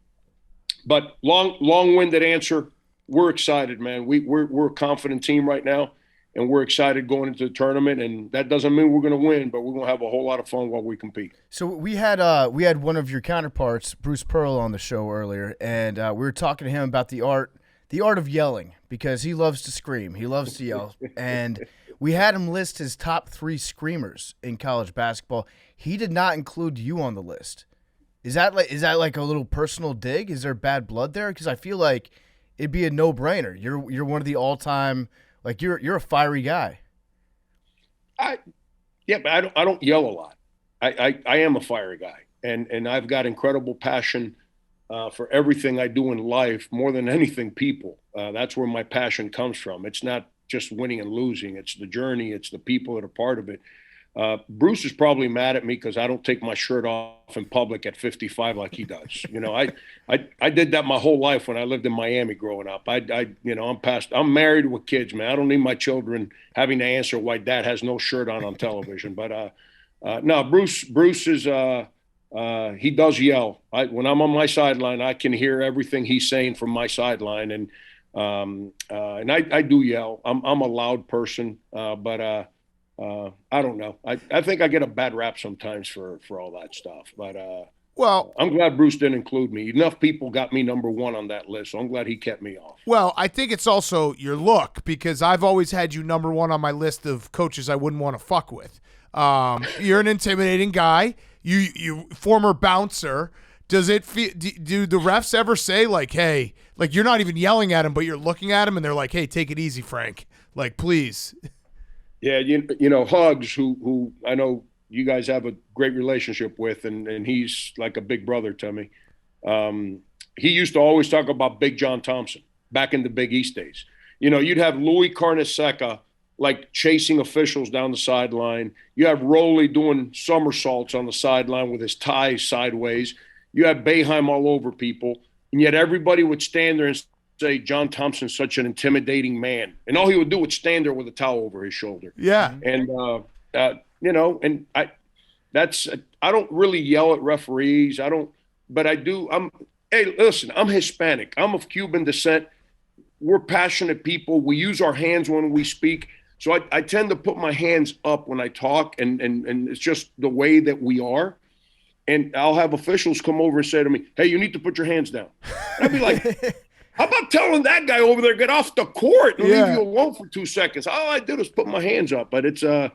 but long-winded answer, we're excited, man. We're a confident team right now, and we're excited going into the tournament. And that doesn't mean we're going to win, but we're going to have a whole lot of fun while we compete. So we had one of your counterparts, Bruce Pearl, on the show earlier, and we were talking to him about the art of yelling, because he loves to scream, he loves to yell, and we had him list his top 3 screamers in college basketball. He did not include you on the list. Is that like a little personal dig? Is there bad blood there? Because I feel like it'd be a no-brainer. You're one of the all-time, like you're a fiery guy. Yeah, but I don't yell a lot. I am a fiery guy, and I've got incredible passion for everything I do in life, more than anything, people. That's where my passion comes from. It's not just winning and losing. It's the journey. It's the people that are part of it. Bruce is probably mad at me because I don't take my shirt off in public at 55 like he does. I did that my whole life when I lived in Miami growing up. I'm married with kids, man. I don't need my children having to answer why dad has no shirt on television. But no, Bruce is he does yell. When I'm on my sideline, I can hear everything he's saying from my sideline, and I do yell. I'm a loud person, but I don't know. I think I get a bad rap sometimes for all that stuff. But well, I'm glad Bruce didn't include me. Enough people got me number 1 on that list, so I'm glad he kept me off. Well, I think it's also your look, because I've always had you number 1 on my list of coaches I wouldn't want to fuck with. You're an intimidating guy. You former bouncer. Does it do the refs ever say, like, hey, like, you're not even yelling at him, but you're looking at him and they're like, hey, take it easy, Frank. Like, please. Yeah, Hugs, who I know you guys have a great relationship with, and he's like a big brother to me. He used to always talk about Big John Thompson back in the Big East days. You'd have Louis Carnesecca like chasing officials down the sideline. You have Rowley doing somersaults on the sideline with his ties sideways. You have Boeheim all over people, and yet everybody would stand there and say John Thompson's such an intimidating man, and all he would do was stand there with a towel over his shoulder. Yeah, and and I don't really yell at referees. I don't, but I do. Hey, listen, I'm Hispanic. I'm of Cuban descent. We're passionate people. We use our hands when we speak. So I tend to put my hands up when I talk, and it's just the way that we are. And I'll have officials come over and say to me, hey, you need to put your hands down. And I'd be like, how about telling that guy over there, get off the court and leave you alone for 2 seconds? All I did was put my hands up. But it's, that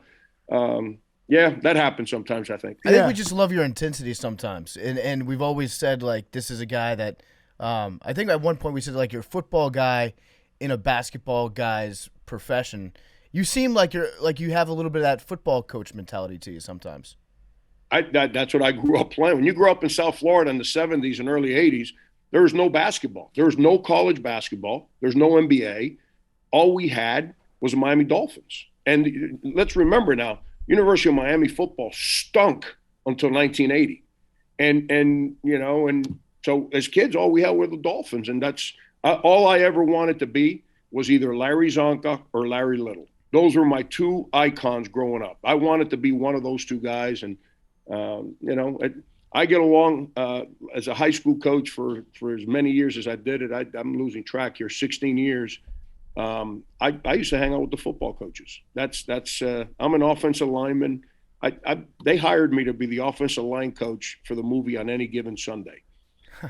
happens sometimes, I think. I think we just love your intensity sometimes. And we've always said, like, this is a guy that I think at one point we said, like, you're a football guy in a basketball guy's profession. You seem like you have a little bit of that football coach mentality to you sometimes. That's what I grew up playing. When you grew up in South Florida in the 70s and early 80s, there was no basketball. There was no college basketball. There's no NBA. All we had was the Miami Dolphins. And let's remember now, University of Miami football stunk until 1980. And so as kids, all we had were the Dolphins. And that's all I ever wanted to be was either Larry Zonka or Larry Little. Those were my two icons growing up. I wanted to be one of those two guys. And, I get along as a high school coach for as many years as I did it. I'm losing track here, 16 years. I used to hang out with the football coaches. I'm an offensive lineman. They hired me to be the offensive line coach for the movie On Any Given Sunday.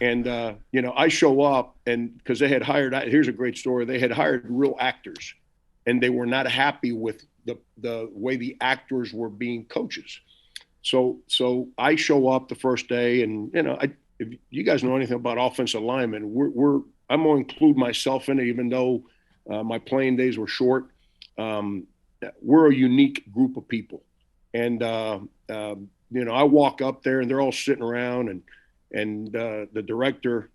And, I show up and because they had hired, here's a great story. They had hired real actors and they were not happy with the way the actors were being coaches. So I show up the first day and, if you guys know anything about offensive linemen, I'm going to include myself in it, even though my playing days were short. We're a unique group of people. And, I walk up there and they're all sitting around and the director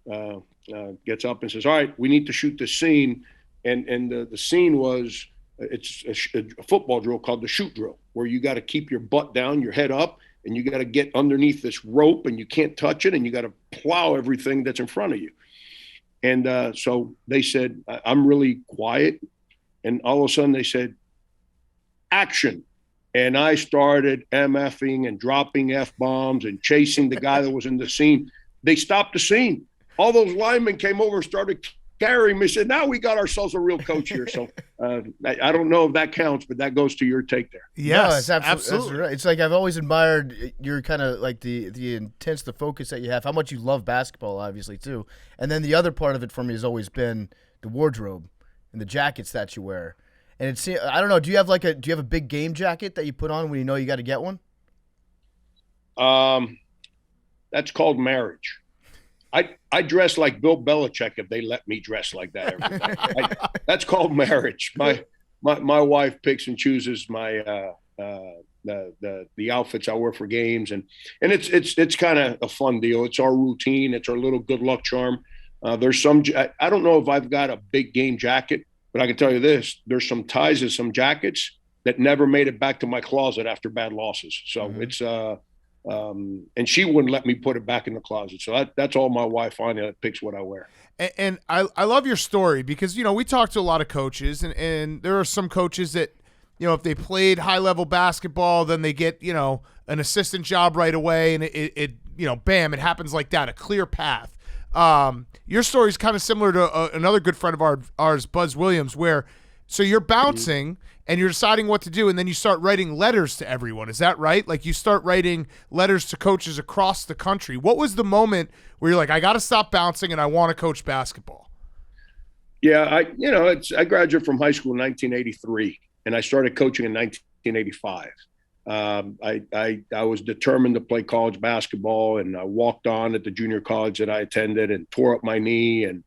gets up and says, all right, we need to shoot this scene. And the scene was, it's a football drill called the shoot drill, where you got to keep your butt down, your head up, and you got to get underneath this rope and you can't touch it. And you got to plow everything that's in front of you. And so they said, I'm really quiet. And all of a sudden they said, action. And I started MFing and dropping F-bombs and chasing the guy that was in the scene. They stopped the scene. All those linemen came over and started carrying me. Said, now we got ourselves a real coach here. So I don't know if that counts, but that goes to your take there. Yes, No, it's absolutely right. It's like I've always admired your kind of like the intense, the focus that you have, how much you love basketball, obviously, too. And then the other part of it for me has always been the wardrobe and the jackets that you wear. And it's, I don't know, do you have a big game jacket that you put on when you know you got to get one? That's called marriage. I dress like Bill Belichick if they let me dress like that every day. That's called marriage. My wife picks and chooses my the outfits I wear for games, and it's kind of a fun deal. It's our routine. It's our little good luck charm. There's some. I don't know if I've got a big game jacket, but I can tell you this: there's some ties and some jackets that never made it back to my closet after bad losses. So it's and she wouldn't let me put it back in the closet. So that's all my wife on it picks what I wear. And I love your story because, we talk to a lot of coaches and there are some coaches that, if they played high level basketball, then they get, an assistant job right away. And it bam, it happens like that, a clear path. Your story is kind of similar to another good friend of ours, Buzz Williams, where, so you're bouncing and you're deciding what to do, and then you start writing letters to everyone. Is that right? Like you start writing letters to coaches across the country. What was the moment where you're like, I got to stop bouncing and I want to coach basketball? Yeah, I graduated from high school in 1983, and I started coaching in 1985. I was determined to play college basketball, and I walked on at the junior college that I attended and tore up my knee. And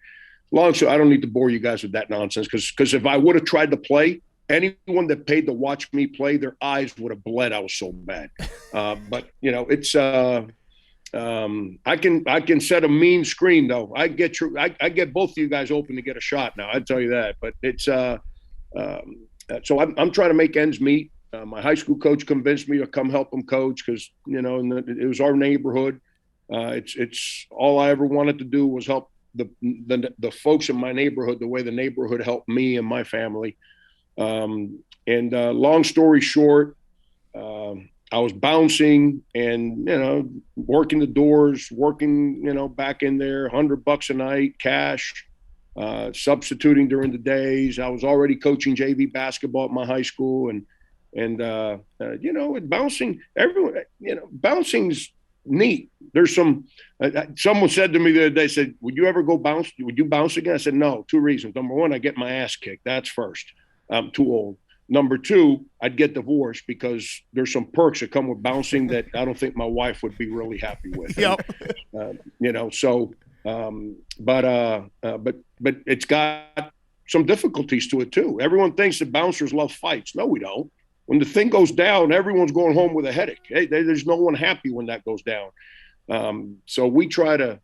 I don't need to bore you guys with that nonsense because if I would have tried to play, anyone that paid to watch me play, their eyes would have bled. I was so bad. But it's I can set a mean screen though. I get both of you guys open to get a shot now. I tell you that. But it's so I'm trying to make ends meet. My high school coach convinced me to come help him coach because it was our neighborhood. It's all I ever wanted to do was help the folks in my neighborhood the way the neighborhood helped me and my family. Long story short, I was bouncing and, working the doors, back in there, $100 a night, cash, substituting during the days. I was already coaching JV basketball at my high school and bouncing, everyone, bouncing's neat. There's someone said to me the other day, said, would you ever go bounce? Would you bounce again? I said, no, two reasons. Number one, I get my ass kicked. That's first. I'm too old. Number two, I'd get divorced because there's some perks that come with bouncing that I don't think my wife would be really happy with. Yep. But it's got some difficulties to it too. Everyone thinks that bouncers love fights. No, we don't. When the thing goes down, everyone's going home with a headache. Hey, there's no one happy when that goes down. So we try to,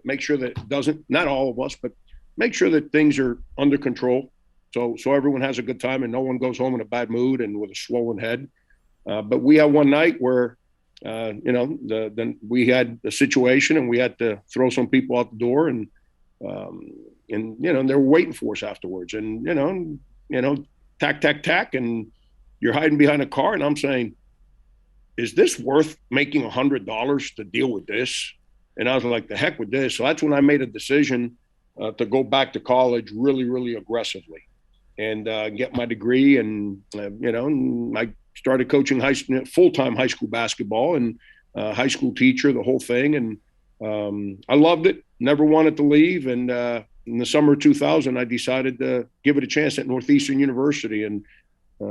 make sure that it doesn't, not all of us, but make sure that things are under control. So everyone has a good time and no one goes home in a bad mood and with a swollen head. But we had one night where, we had a situation and we had to throw some people out the door, and they were waiting for us afterwards, and tack, and you're hiding behind a car, and I'm saying, is this worth making $100 to deal with this? And I was like, the heck with this. So that's when I made a decision to go back to college really, really aggressively and get my degree. And, I started coaching full-time high school basketball and high school teacher, the whole thing. And I loved it, never wanted to leave. And in the summer of 2000, I decided to give it a chance at Northeastern University. And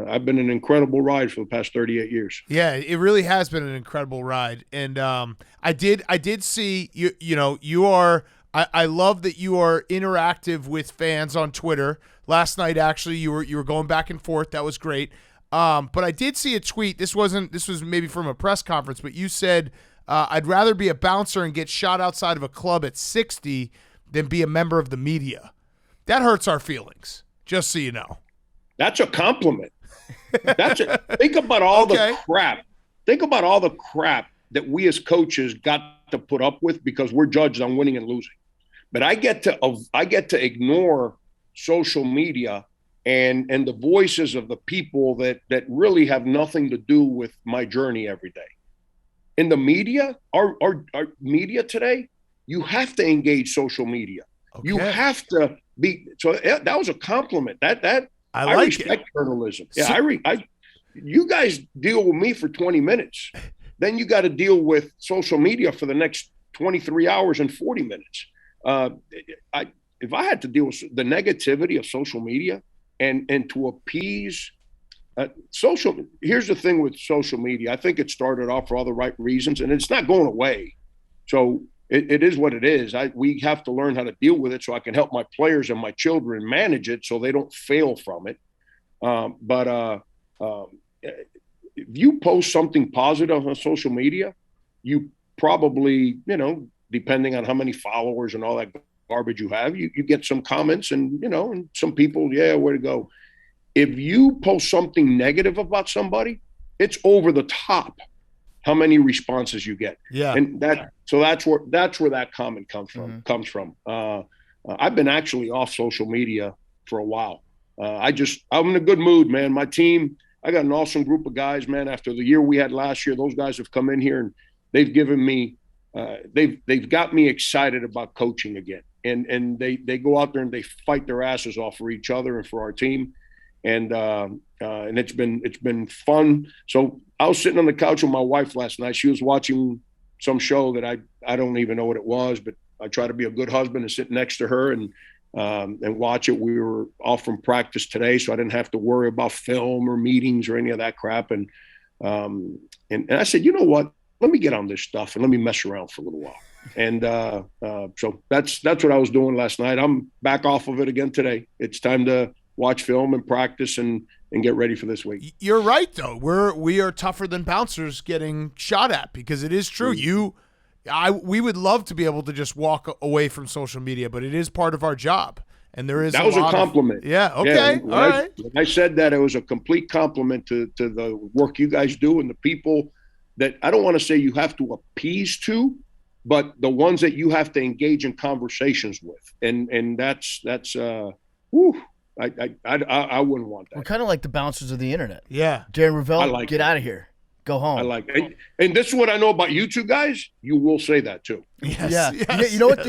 I've been an incredible ride for the past 38 years. Yeah, it really has been an incredible ride. And I did see you. You are. I love that you are interactive with fans on Twitter. Last night, actually, you were going back and forth. That was great. But I did see a tweet. This was maybe from a press conference, but you said, I'd rather be a bouncer and get shot outside of a club at 60 than be a member of the media. That hurts our feelings, just so you know. That's a compliment. Think about all the crap. Think about all the crap that we as coaches got to put up with because we're judged on winning and losing. But I get to ignore social media and the voices of the people that really have nothing to do with my journey every day. In the media, our media today, you have to engage social media. Okay. You have to be. So that was a compliment. I respect journalism. Yeah, you guys deal with me for 20 minutes. Then you got to deal with social media for the next 23 hours and 40 minutes. If I had to deal with the negativity of social media and to appease here's the thing with social media. I think it started off for all the right reasons, and it's not going away. So it is what it is. We have to learn how to deal with it so I can help my players and my children manage it so they don't fail from it. But if you post something positive on social media, you probably, depending on how many followers and all that garbage you have, you get some comments and, and some people, yeah, way to go. If you post something negative about somebody, it's over the top how many responses you get. Yeah. And that's where that comment comes from. I've been actually off social media for a while. I'm in a good mood, man. My team, I got an awesome group of guys, man. After the year we had last year, those guys have come in here and they've given me, they've got me excited about coaching again. And they go out there and they fight their asses off for each other and for our team. And it's been fun. So I was sitting on the couch with my wife last night. She was watching some show that I don't even know what it was, but I try to be a good husband and sit next to her and watch it. We were off from practice today, so I didn't have to worry about film or meetings or any of that crap. And I said, you know what? Let me get on this stuff and let me mess around for a little while. And so that's what I was doing last night. I'm back off of it again today. It's time to watch film and practice and get ready for this week. You're right, though. We are tougher than bouncers getting shot at because it is true. We would love to be able to just walk away from social media, but it is part of our job. And there is that was a compliment. Yeah. Okay. Yeah, all right. When I said that, it was a complete compliment to the work you guys do and the people that I don't want to say you have to appease to, but the ones that you have to engage in conversations with. And that's whew. I wouldn't want that. We're kind of like the bouncers of the internet. Yeah. Darren Ravel, get out of here. Go home. I like it. And this is what I know about you two guys. You will say that too. Yes. Yeah. Yes. You know what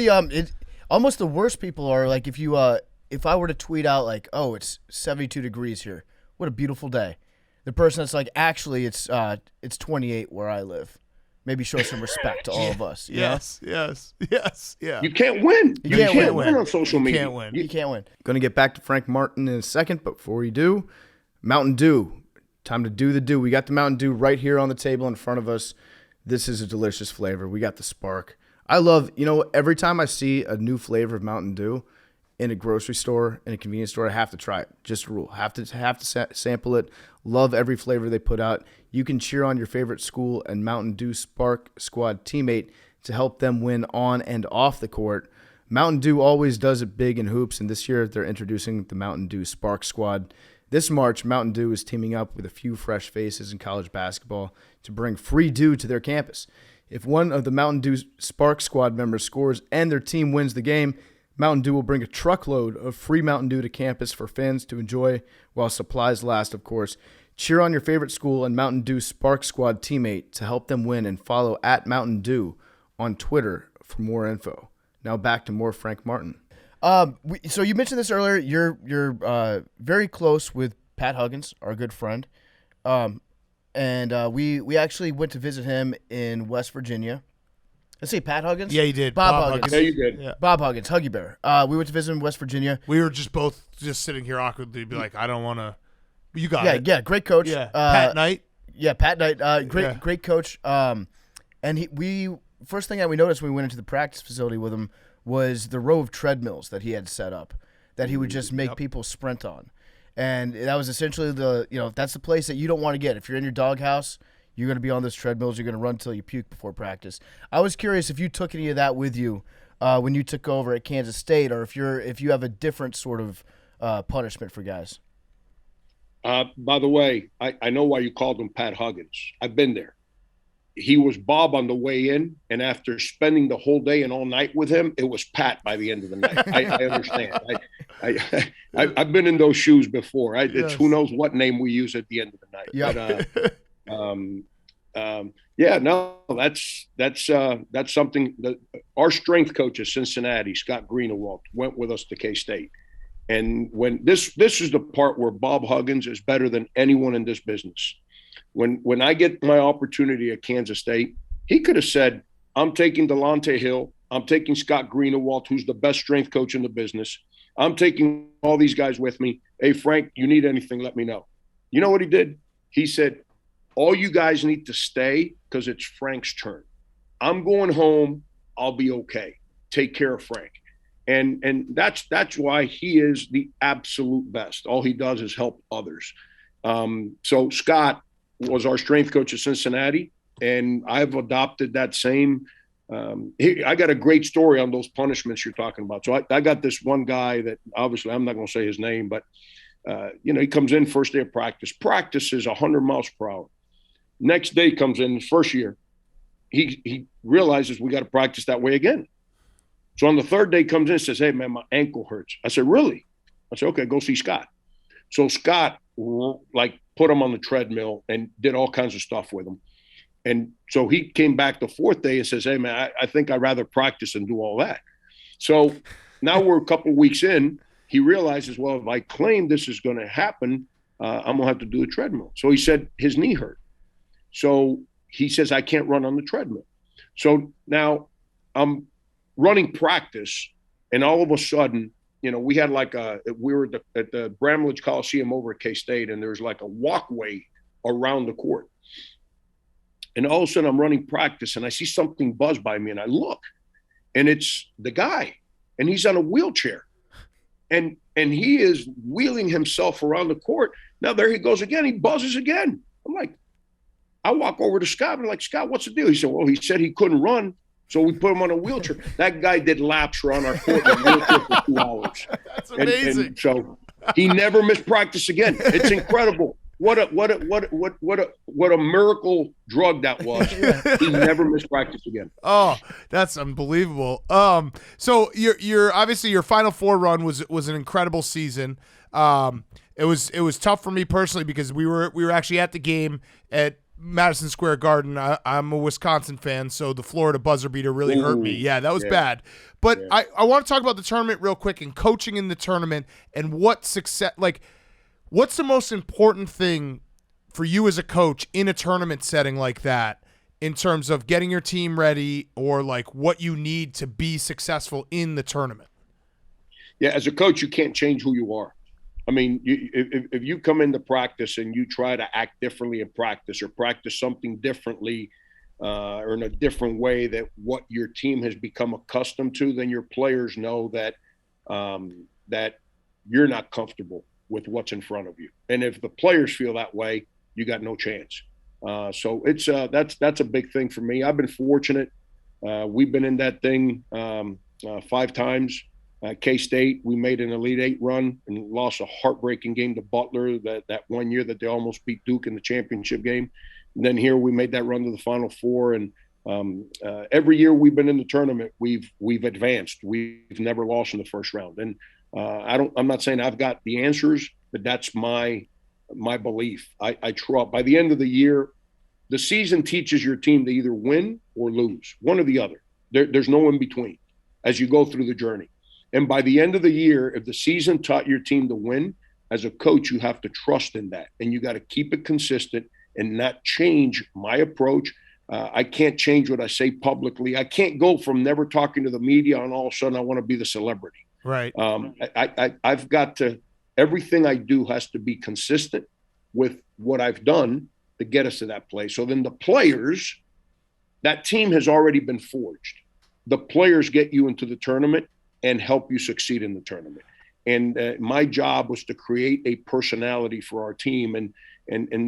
almost the worst people are like if I were to tweet out like, oh, it's 72 degrees here. What a beautiful day. The person that's like, actually it's 28 where I live. Maybe show some respect to all of us. Yes. Yeah. You can't win. You can't win on social media. You can't win. Going to get back to Frank Martin in a second, but before we do, Mountain Dew. Time to do the dew. We got the Mountain Dew right here on the table in front of us. This is a delicious flavor. We got the Spark. I love, every time I see a new flavor of Mountain Dew in a grocery store, in a convenience store, I have to try it. Just a rule. Have to sample it. Love every flavor they put out. You can cheer on your favorite school and Mountain Dew Spark Squad teammate to help them win on and off the court. Mountain Dew always does it big in hoops, and this year they're introducing the Mountain Dew Spark Squad. This March, Mountain Dew is teaming up with a few fresh faces in college basketball to bring free dew to their campus. If one of the Mountain Dew Spark Squad members scores and their team wins the game, Mountain Dew will bring a truckload of free Mountain Dew to campus for fans to enjoy while supplies last, of course. Cheer on your favorite school and Mountain Dew Spark Squad teammate to help them win, and follow @Mountain Dew on Twitter for more info. Now back to more Frank Martin. So you mentioned this earlier. You're very close with Pat Huggins, our good friend, and we actually went to visit him in West Virginia. Let's see, Pat Huggins. Yeah, you did. Bob Huggins. Yeah, you did. Yeah. Bob Huggins, Huggy Bear. We went to visit him in West Virginia. We were just sitting here awkwardly, be like, I don't want to. You got it. Yeah, great coach. Yeah. Pat Knight. Yeah, Pat Knight. Great, Yeah. great coach. And we first thing that we noticed when we went into the practice facility with him was the row of treadmills that he had set up that he would just make people sprint on. And that was essentially that's the place that you don't want to get. If you're in your doghouse, you're going to be on those treadmills. You're going to run until you puke before practice. I was curious if you took any of that with you when you took over at Kansas State, or if you have a different sort of punishment for guys. By the way, I know why you called him Pat Huggins. I've been there. He was Bob on the way in, and after spending the whole day and all night with him, it was Pat by the end of the night. I understand. I've been in those shoes before. It's who knows what name we use at the end of the night. Yeah. That's something that our strength coach at Cincinnati, Scott Greenewalt, went with us to K-State. And when this is the part where Bob Huggins is better than anyone in this business. When I get my opportunity at Kansas State, he could have said, I'm taking Delonte Hill. I'm taking Scott Greenewalt, who's the best strength coach in the business. I'm taking all these guys with me. Hey, Frank, you need anything, let me know. You know what he did? He said, all you guys need to stay because it's Frank's turn. I'm going home. I'll be okay. Take care of Frank. And that's why he is the absolute best. All he does is help others. So Scott was our strength coach at Cincinnati, and I've adopted that same. I got a great story on those punishments you're talking about. So I got this one guy that obviously I'm not going to say his name, but he comes in first day of practice. Practice is 100 miles per hour. Next day comes in, his first year, he realizes we got to practice that way again. So on the third day comes in and says, hey, man, my ankle hurts. I said, really? I said, okay, go see Scott. So Scott, put him on the treadmill and did all kinds of stuff with him. And so he came back the fourth day and says, hey, man, I think I'd rather practice and do all that. So now we're a couple of weeks in. He realizes, well, if I claim this is going to happen, I'm going to have to do a treadmill. So he said his knee hurt. So he says, I can't run on the treadmill. So now I'm running practice, and all of a sudden, we had we were at the Bramlage Coliseum over at K-State, and there's like a walkway around the court. And all of a sudden I'm running practice, and I see something buzz by me, and I look, and it's the guy, and he's on a wheelchair, and he is wheeling himself around the court. Now there he goes again. He buzzes again. I'm like, I walk over to Scott, and I'm like, Scott, what's the deal? He said, well, he said he couldn't run, so we put him on a wheelchair. That guy did laps around our court in a wheelchair for 2 hours. That's amazing. And so he never missed practice again. It's incredible. What a miracle drug that was. He never missed practice again. Oh, that's unbelievable. So your obviously your Final Four run was an incredible season. It was tough for me personally because we were actually at the game at Madison Square Garden. I'm a Wisconsin fan, so the Florida buzzer beater really hurt me. Yeah, that was bad. But I want to talk about the tournament real quick and coaching in the tournament and what success, what's the most important thing for you as a coach in a tournament setting like that in terms of getting your team ready or what you need to be successful in the tournament? Yeah, as a coach, you can't change who you are. I mean, if you come into practice and you try to act differently in practice or practice something differently or in a different way that what your team has become accustomed to, then your players know that that you're not comfortable with what's in front of you. And if the players feel that way, you got no chance. So it's that's a big thing for me. I've been fortunate. We've been in that thing 5 times. K-State, we made an Elite Eight run and lost a heartbreaking game to Butler that one year that they almost beat Duke in the championship game. And then here we made that run to the Final Four. And every year we've been in the tournament, we've advanced. We've never lost in the first round. And I'm not saying I've got the answers, but that's my belief. I trust by the end of the year, the season teaches your team to either win or lose, one or the other. There's no in between as you go through the journey. And by the end of the year, if the season taught your team to win, as a coach, you have to trust in that. And you got to keep it consistent and not change my approach. I can't change what I say publicly. I can't go from never talking to the media and all of a sudden I want to be the celebrity. Right. I've got to, everything I do has to be consistent with what I've done to get us to that place. So then the players, that team has already been forged. The players get you into the tournament and help you succeed in the tournament. And my job was to create a personality for our team. And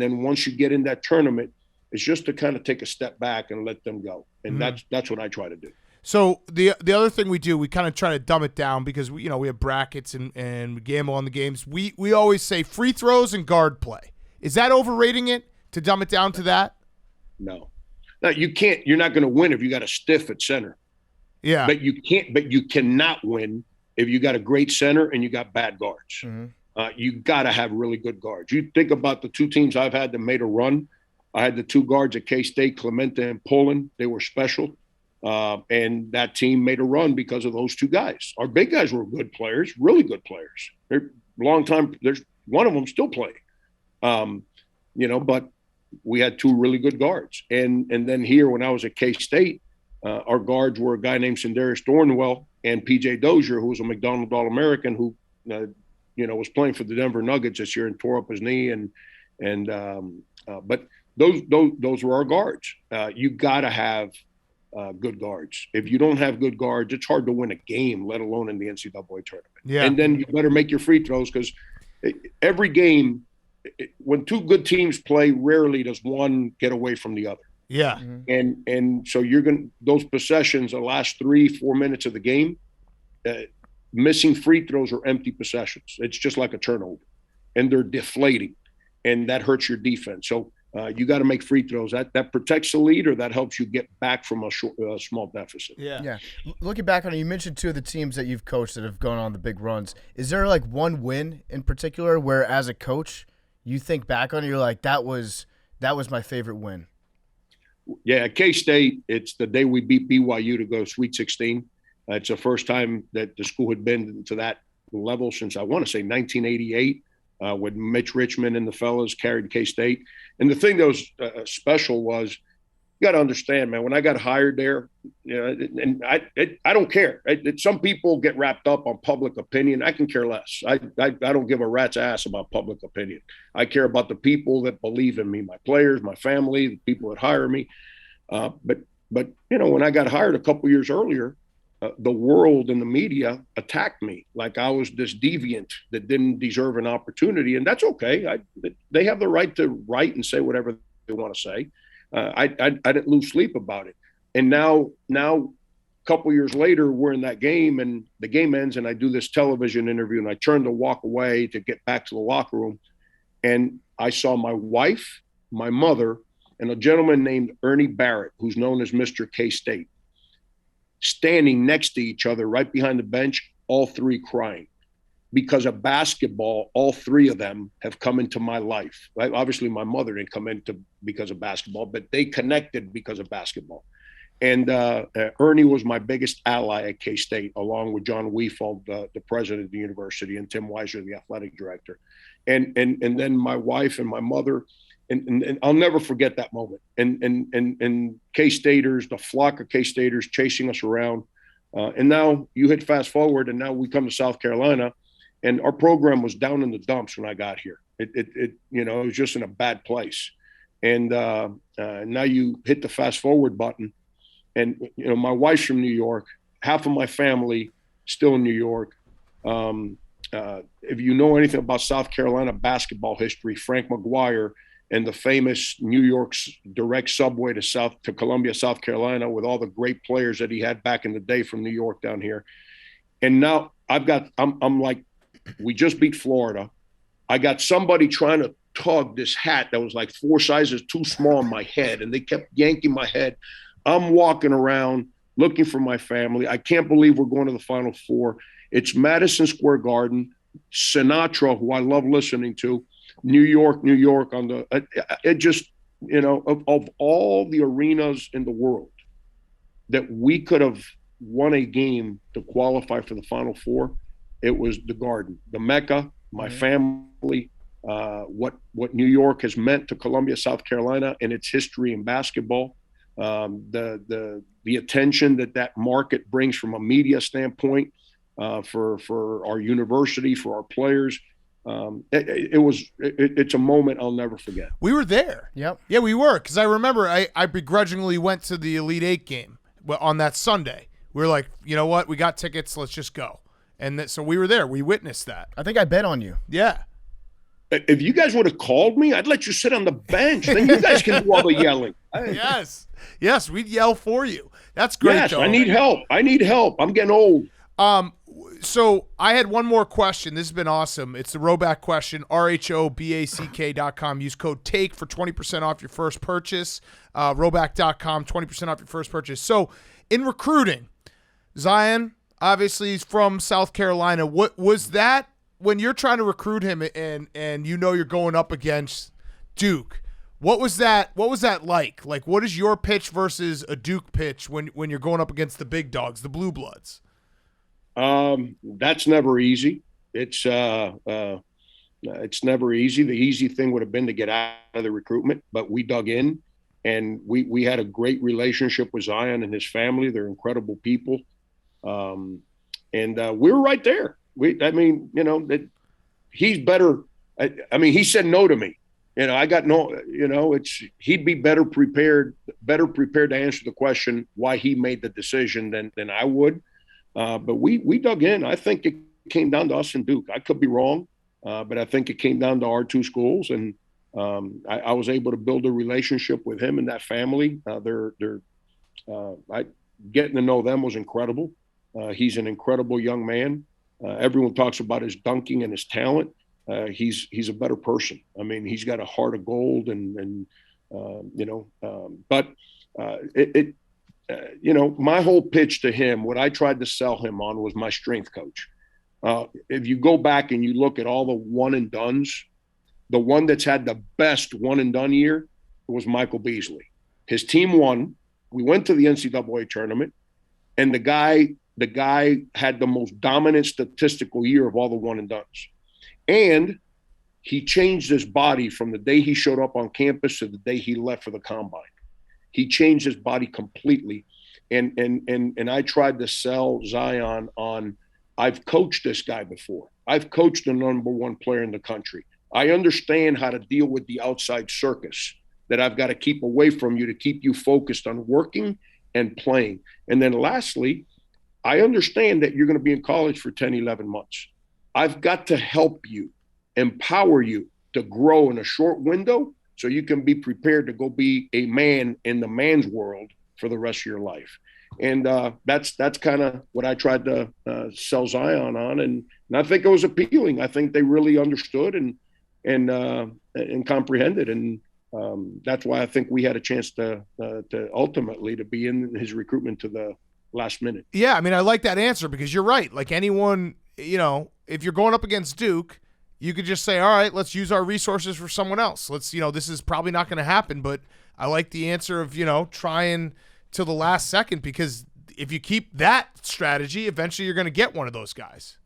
then once you get in that tournament, it's just to kind of take a step back and let them go. And that's what I try to do. So the other thing we do, we kind of try to dumb it down because we have brackets and we gamble on the games. We always say free throws and guard play. Is that overrating it to dumb it down to that? No, you can't. You're not going to win if you got a stiff at center. Yeah, but you cannot win if you got a great center and you got bad guards. You got to have really good guards. You think about the two teams I've had that made a run. I had the two guards at K-State, Clemente and Poland. They were special. And that team made a run because of those two guys. Our big guys were good players, really good players. They're long time. There's one of them still playing, but we had two really good guards. And then here, when I was at K-State, our guards were a guy named Sindarius Thornwell and P.J. Dozier, who was a McDonald All-American who, was playing for the Denver Nuggets this year and tore up his knee. But those were our guards. You got to have good guards. If you don't have good guards, it's hard to win a game, let alone in the NCAA tournament. Yeah. And then you better make your free throws because every game, when two good teams play, rarely does one get away from the other. Yeah. And so those possessions, the last 3-4 minutes of the game, missing free throws are empty possessions. It's just like a turnover, and they're deflating, and that hurts your defense. So you got to make free throws. That protects the lead, or that helps you get back from a small deficit. Yeah. Looking back on it, you mentioned two of the teams that you've coached that have gone on the big runs. Is there like one win in particular where, as a coach, you think back on it, you're like, that was my favorite win? Yeah, at K-State, it's the day we beat BYU to go Sweet 16. It's the first time that the school had been to that level since, I want to say, 1988, when Mitch Richmond and the fellas carried K-State. And the thing that was special was, you got to understand, man, when I got hired there, and I don't care. Some people get wrapped up on public opinion. I can care less. I don't give a rat's ass about public opinion. I care about the people that believe in me, my players, my family, the people that hire me. But when I got hired a couple years earlier, the world and the media attacked me like I was this deviant that didn't deserve an opportunity. And that's okay. They have the right to write and say whatever they want to say. I didn't lose sleep about it. And now a couple years later, we're in that game and the game ends and I do this television interview and I turn to walk away to get back to the locker room. And I saw my wife, my mother, and a gentleman named Ernie Barrett, who's known as Mr. K-State, standing next to each other right behind the bench, all three crying. Because of basketball, all three of them have come into my life. Right? Obviously, my mother didn't come into because of basketball, but they connected because of basketball. And Ernie was my biggest ally at K-State, along with John Weefeld, the president of the university, and Tim Weiser, the athletic director. And then my wife and my mother, and I'll never forget that moment. And K-Staters, the flock of K-Staters chasing us around. And now you hit fast forward, and now we come to South Carolina. And our program was down in the dumps when I got here. It was just in a bad place. And now you hit the fast forward button. And, my wife's from New York. Half of my family still in New York. If you know anything about South Carolina basketball history, Frank McGuire and the famous New York's direct subway to Columbia, South Carolina, with all the great players that he had back in the day from New York down here. And now I'm like, we just beat Florida. I got somebody trying to tug this hat that was like 4 sizes too small on my head, and they kept yanking my head. I'm walking around looking for my family. I can't believe we're going to the Final Four. It's Madison Square Garden, Sinatra, who I love listening to, New York on the it just, of all the arenas in the world that we could have won a game to qualify for the Final Four, it was the Garden, the Mecca, my family, what New York has meant to Columbia, South Carolina, and its history in basketball, the attention that market brings from a media standpoint, for our university, for our players. It's a moment I'll never forget. We were there. Yep. Yeah, we were, because I remember I begrudgingly went to the Elite Eight game on that Sunday. We were like, you know what? We got tickets. Let's just go. And so we were there. We witnessed that. I think I bet on you. Yeah. If you guys would have called me, I'd let you sit on the bench. Then you guys can do all the yelling. Yes, we'd yell for you. That's great. Yes, though. I need help. I'm getting old. So I had one more question. This has been awesome. It's the Roback question, RHOBACK.com. Use code TAKE for 20% off your first purchase. Roback.com, 20% off your first purchase. So in recruiting, Zion, obviously he's from South Carolina. What was that when you're trying to recruit him and you're going up against Duke? What was that like? Like, what is your pitch versus a Duke pitch when you're going up against the big dogs, the Blue Bloods? That's never easy. It's never easy. The easy thing would have been to get out of the recruitment, but we dug in, and we had a great relationship with Zion and his family. They're incredible people. And we were right there. He's better. He said no to me. I got no, he'd be better prepared to answer the question why he made the decision than I would. But we dug in. I think it came down to us and Duke. I could be wrong, but I think it came down to our two schools, and I was able to build a relationship with him and that family. Getting to know them was incredible. He's an incredible young man. Everyone talks about his dunking and his talent. He's a better person. He's got a heart of gold, my whole pitch to him, what I tried to sell him on was my strength coach. If you go back and you look at all the one and dones, the one that's had the best one and done year was Michael Beasley. His team won. We went to the NCAA tournament, and the guy had the most dominant statistical year of all the one and dones. And he changed his body from the day he showed up on campus to the day he left for the combine. He changed his body completely. And I tried to sell Zion on, I've coached this guy before. I've coached the number one player in the country. I understand how to deal with the outside circus that I've got to keep away from you to keep you focused on working and playing. And then lastly, I understand that you're going to be in college for 10, 11 months. I've got to help you, empower you to grow in a short window so you can be prepared to go be a man in the man's world for the rest of your life. And that's kind of what I tried to sell Zion on. And I think it was appealing. I think they really understood and comprehended. And that's why I think we had a chance to ultimately to be in his recruitment to the last minute. Yeah, I like that answer, because you're right. Like anyone, if you're going up against Duke, you could just say, all right, let's use our resources for someone else. Let's, this is probably not going to happen, but I like the answer of, trying till the last second, because if you keep that strategy, eventually you're going to get one of those guys.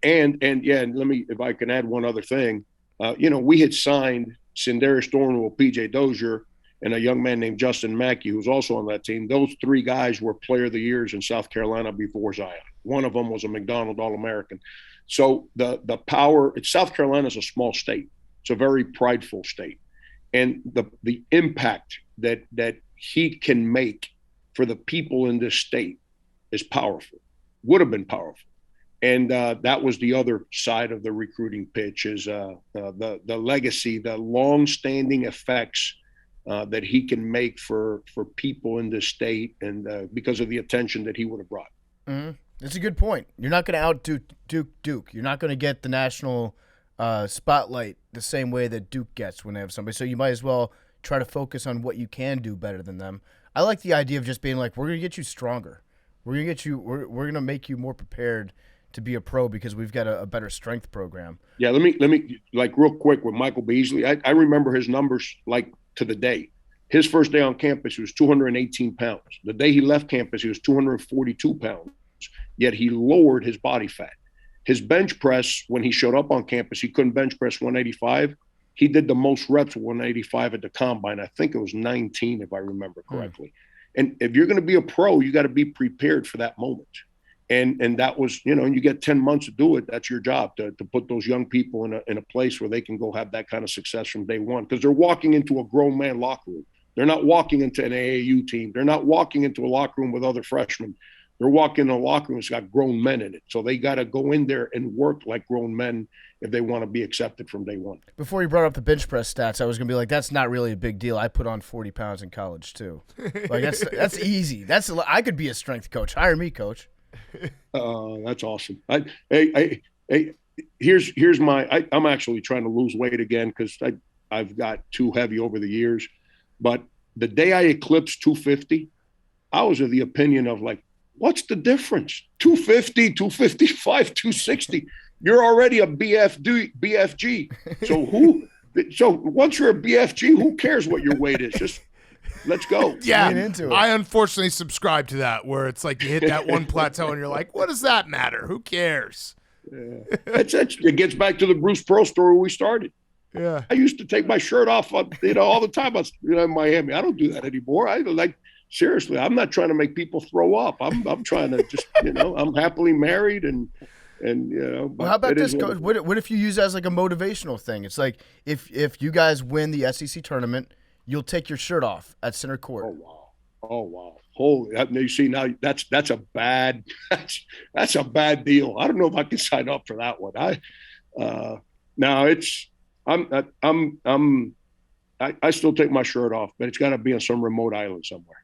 And let me, if I can add one other thing, we had signed Sindarius Thornwell, PJ Dozier, and a young man named Justin Mackey, who's also on that team. Those three guys were player of the years in South Carolina before Zion. One of them was a McDonald All-American. So the power, South Carolina is a small state. It's a very prideful state. And the impact that he can make for the people in this state is powerful, would have been powerful. And that was the other side of the recruiting pitch, is the legacy, the long-standing effects that he can make for people in this state, and because of the attention that he would have brought. Mm-hmm. That's a good point. You're not going to out Duke. You're not going to get the national spotlight the same way that Duke gets when they have somebody. So you might as well try to focus on what you can do better than them. I like the idea of just being like, we're going to get you stronger. We're going to get you. We're going to make you more prepared to be a pro because we've got a better strength program. Yeah, let me like real quick with Michael Beasley. I remember his numbers like to the day. His first day on campus, he was 218 pounds. The day he left campus, he was 242 pounds. Yet he lowered his body fat. His bench press, when he showed up on campus, he couldn't bench press 185. He did the most reps with 185 at the combine. I think it was 19, if I remember correctly. And if you're going to be a pro, you got to be prepared for that moment. And that was, you get 10 months to do it. That's your job, to put those young people in a place where they can go have that kind of success from day one. Because they're walking into a grown man locker room. They're not walking into an AAU team. They're not walking into a locker room with other freshmen. They're walking in a locker room that's got grown men in it. So they got to go in there and work like grown men if they want to be accepted from day one. Before you brought up the bench press stats, I was going to be like, that's not really a big deal. I put on 40 pounds in college too. Like that's easy. I could be a strength coach. Hire me, coach. That's awesome. Here's my. I'm actually trying to lose weight again because I've got too heavy over the years. But the day I eclipsed 250, I was of the opinion of like, what's the difference? 250, 255, 260. You're already a BFG. So once you're a BFG, who cares what your weight is? Just let's go. Yeah, Lean into it. I unfortunately subscribe to that where it's like you hit that one plateau and you're like, what does that matter? Who cares? Yeah. It gets back to the Bruce Pearl story we started. Yeah, I used to take my shirt off, all the time. In Miami. I don't do that anymore. Seriously, I'm not trying to make people throw up. I'm trying to just, I'm happily married and. Well, how about this, Coach? What if you use it as like a motivational thing? It's like if you guys win the SEC tournament, you'll take your shirt off at center court. Oh wow! Holy, you see now that's a bad deal. I don't know if I can sign up for that one. I still take my shirt off, but it's got to be on some remote island somewhere.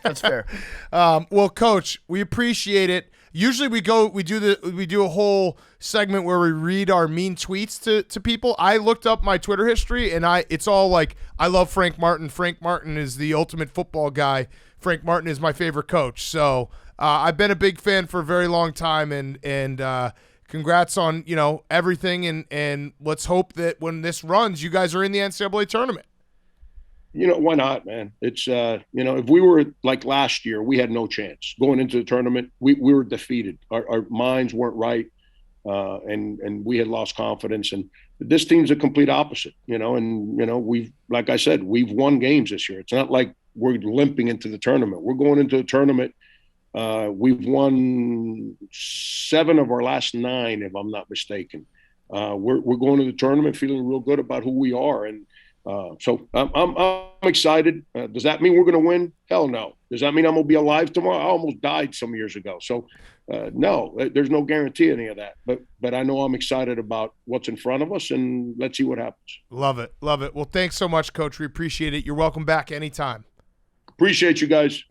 That's fair. Well, Coach, we appreciate it. Usually we do a whole segment where we read our mean tweets to people. I looked up my Twitter history and it's all like, I love Frank Martin. Frank Martin is the ultimate football guy. Frank Martin is my favorite coach. So I've been a big fan for a very long time and congrats on, everything. And let's hope that when this runs, you guys are in the NCAA tournament. Why not, man? It's, if we were like last year, we had no chance going into the tournament. We were defeated. Our minds weren't right. And we had lost confidence. And this team's a complete opposite, we've, like I said, we've won games this year. It's not like we're limping into the tournament. We're going into the tournament. We've won 7 of our last 9, if I'm not mistaken. We're going to the tournament feeling real good about who we are. And, so I'm excited. Does that mean we're going to win? Hell no. Does that mean I'm going to be alive tomorrow? I almost died some years ago. So no, there's no guarantee any of that. But I know I'm excited about what's in front of us, and let's see what happens. Love it. Love it. Well, thanks so much, Coach. We appreciate it. You're welcome back anytime. Appreciate you guys.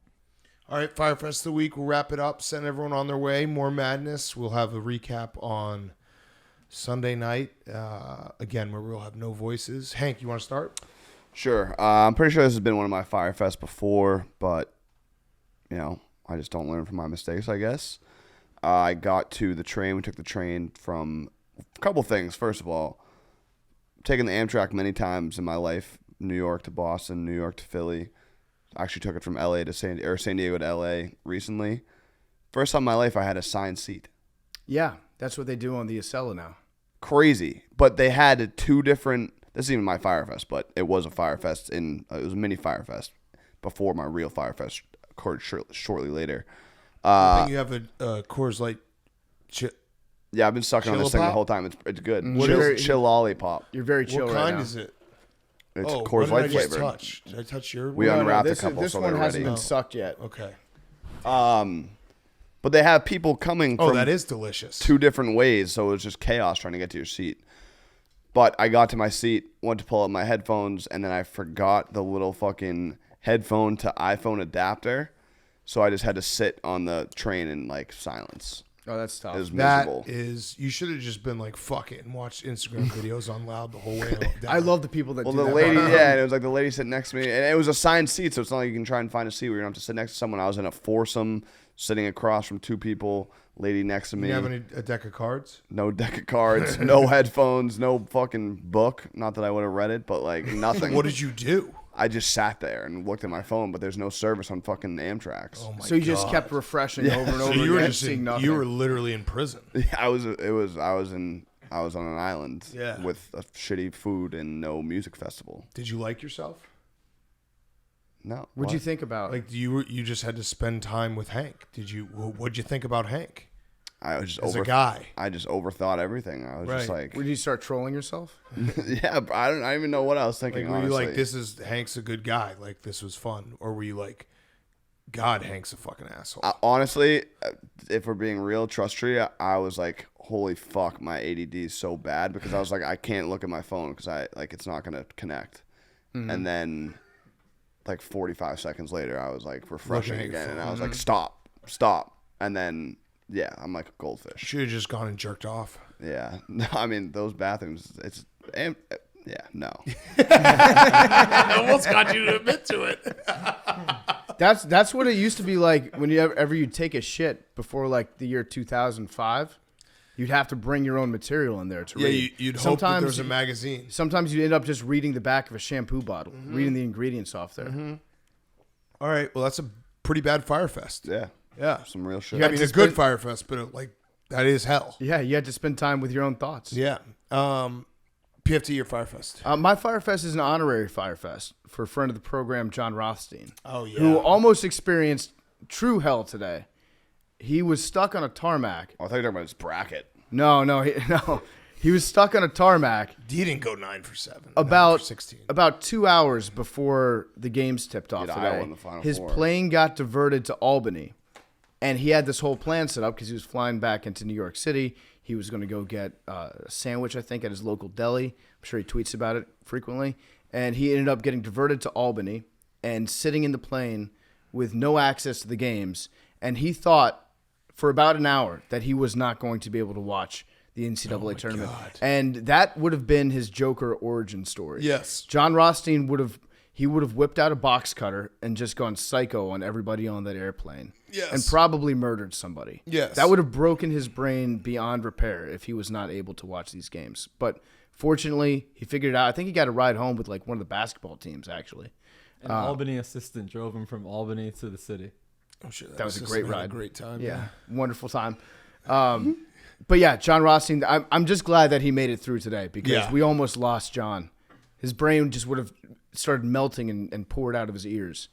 All right, Fyre Fest of the week. We'll wrap it up. Send everyone on their way. More madness. We'll have a recap on Sunday night, again, where we'll have no voices. Hank, you want to start? Sure. I'm pretty sure this has been one of my Fyre Fest before, but, I just don't learn from my mistakes, I guess. I got to the train. We took the train from a couple things. First of all, I've taken the Amtrak many times in my life, New York to Boston, New York to Philly. I actually took it from LA to San Diego to LA recently. First time in my life I had a signed seat. Yeah, that's what they do on the Acela now. Crazy, but they had 2 different. This isn't even my Fyre Fest, but it was a Fyre Fest. It was a mini Fyre Fest before my real Fyre Fest occurred shortly later. I think you have a Coors Light. Yeah, I've been sucking on this thing the whole time. It's good. Chill lollipop. You're very chill what right kind now. is it? It's Coors Coors Light flavor. Did I touch your? We unwrapped a this couple, this so one they're hasn't ready. been sucked yet. Okay. But they have people coming from that is delicious. 2 different ways, so it was just chaos trying to get to your seat. But I got to my seat, went to pull up my headphones, and then I forgot the little fucking headphone to iPhone adapter. So I just had to sit on the train in like silence. Oh, that's tough. It was That miserable. is, you should have just been like, fuck it, and watched Instagram videos on loud the whole way down. I love the people that Well, do the that. lady, yeah, and it was like the lady sitting next to me, and it was assigned seat, so it's not like you can try and find a seat where you don't have to sit next to someone. I was in a foursome, sitting across from two people, lady next to me. You have a deck of cards? No deck of cards, no headphones, no fucking book. Not that I would have read it, but like nothing. What did you do? I just sat there and looked at my phone, but there's no service on fucking Amtrak. Oh my So you just God. kept refreshing over and So over you were again, just seeing nothing. you were literally in prison. Yeah, I was on an island Yeah. with a shitty food and no music festival. Did you like yourself? No. What'd you what? think about? Like you just had to spend time with Hank. What'd you think about Hank I was just as a guy? I just overthought everything. I was just Right. like, Would you start trolling yourself? yeah, but I don't even know what I was thinking. Like, were you honestly. like, this is Hank's a good guy, like this was fun, or were you like, God, Hank's a fucking asshole? Honestly, if we're being real, trust tree, I was like, holy fuck, my ADD is so bad because I was like, I can't look at my phone because it's not gonna connect. Mm-hmm. And then, like 45 seconds later, I was like refreshing at your again, and phone. I was like, stop, and then yeah, I'm like a goldfish. Should have just gone and jerked off. Yeah, no, I mean those bathrooms, yeah, no. I almost got you to admit to it. That's what it used to be like when you'd take a shit before like the year 2005. You'd have to bring your own material in there to Yeah, read. you'd hope that there was a magazine. Sometimes you end up just reading the back of a shampoo bottle, reading the ingredients off there. All right, well that's a pretty bad Fyre Fest. Yeah, Yeah, some real shit. I mean a good Fyre Fest, but like that is hell. Yeah, you had to spend time with your own thoughts. Yeah. PFT your Fyre Fest. My Fyre Fest is an honorary Fyre Fest for a friend of the program, John Rothstein, Oh yeah. who almost experienced true hell today. He was stuck on a tarmac. Oh, I thought you were talking about his bracket. No. He was stuck on a tarmac He didn't go 9 for 7. 9 about for 16. about 2 hours before the games tipped off Dude, Iowa today. in the Final His Four. plane got diverted to Albany, and he had this whole plan set up because he was flying back into New York City. He was going to go get a sandwich, I think, at his local deli. I'm sure he tweets about it frequently. And he ended up getting diverted to Albany and sitting in the plane with no access to the games. And he thought for about an hour that he was not going to be able to watch the NCAA tournament. God. And that would have been his Joker origin story. Yes. John Rothstein would have whipped out a box cutter and just gone psycho on everybody on that airplane. Yes. And probably murdered somebody. Yes. That would have broken his brain beyond repair if he was not able to watch these games. But fortunately, he figured it out. I think he got a ride home with like one of the basketball teams, actually. An Albany assistant drove him from Albany to the city. I'm sure That was a just great had ride. great time. Yeah, wonderful time. But yeah, John Rothstein, I'm just glad that he made it through today because Yeah. we almost lost John. His brain just would have started melting and poured out of his ears.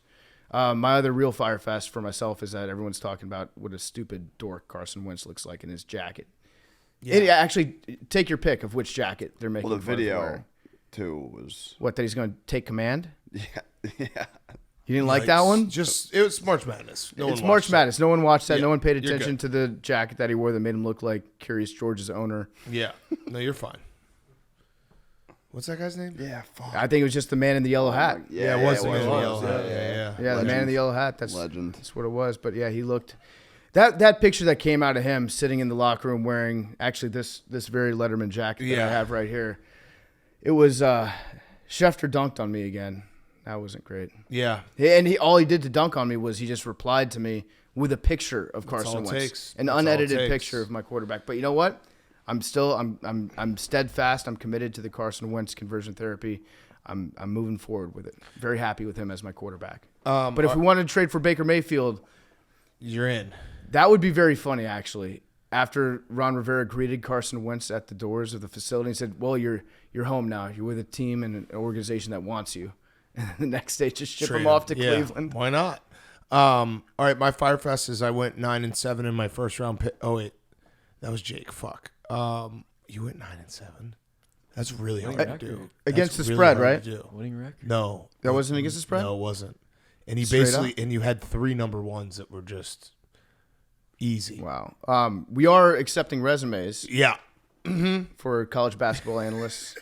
My other real Fyre Fest for myself is that everyone's talking about what a stupid dork Carson Wentz looks like in his jacket. Yeah. Actually, take your pick of which jacket they're making. Well, the fun of him video wearing. too was What, that he's going to take command? yeah. You didn't like that one? Just it was March Madness. No It's one March watched Madness. No one watched that. Yeah, No one paid you're attention good. to the jacket that he wore that made him look like Curious George's owner. it. Yeah. No, you're fine. What's that guy's name? Yeah, fuck. I think it was just the man in the yellow hat. Yeah, it was the man in the was. yellow hat. Yeah. Yeah, the man in the yellow hat. That's Legend. That's what it was. But yeah, he looked that picture that came out of him sitting in the locker room wearing actually this very Letterman jacket that I Yeah. have right here. It was Schefter dunked on me again. That wasn't great. Yeah. And all he did to dunk on me was he just replied to me with a picture of all Carson it Wentz, takes. an That's all it unedited takes. picture of my quarterback. But you know what? I'm steadfast. I'm committed to the Carson Wentz conversion therapy. I'm moving forward with it. Very happy with him as my quarterback. But if we wanted to trade for Baker Mayfield, You're in. that would be very funny, actually. After Ron Rivera greeted Carson Wentz at the doors of the facility and said, "Well, you're home now. You're with a team and an organization that wants you." And the next day, just ship him off to Yeah, Cleveland. Why not? All right, my Fyre Fest is I went 9-7 in my first round pick. Oh wait, that was Jake. Fuck. You went 9-7. That's really hard to do. Against That's the really spread, hard right? to do. Winning record. No, That wasn't against the spread? No, it wasn't. And he Straight basically up? and you had 3 number ones that were just easy. Wow. We are accepting resumes Yeah. for college basketball analysts.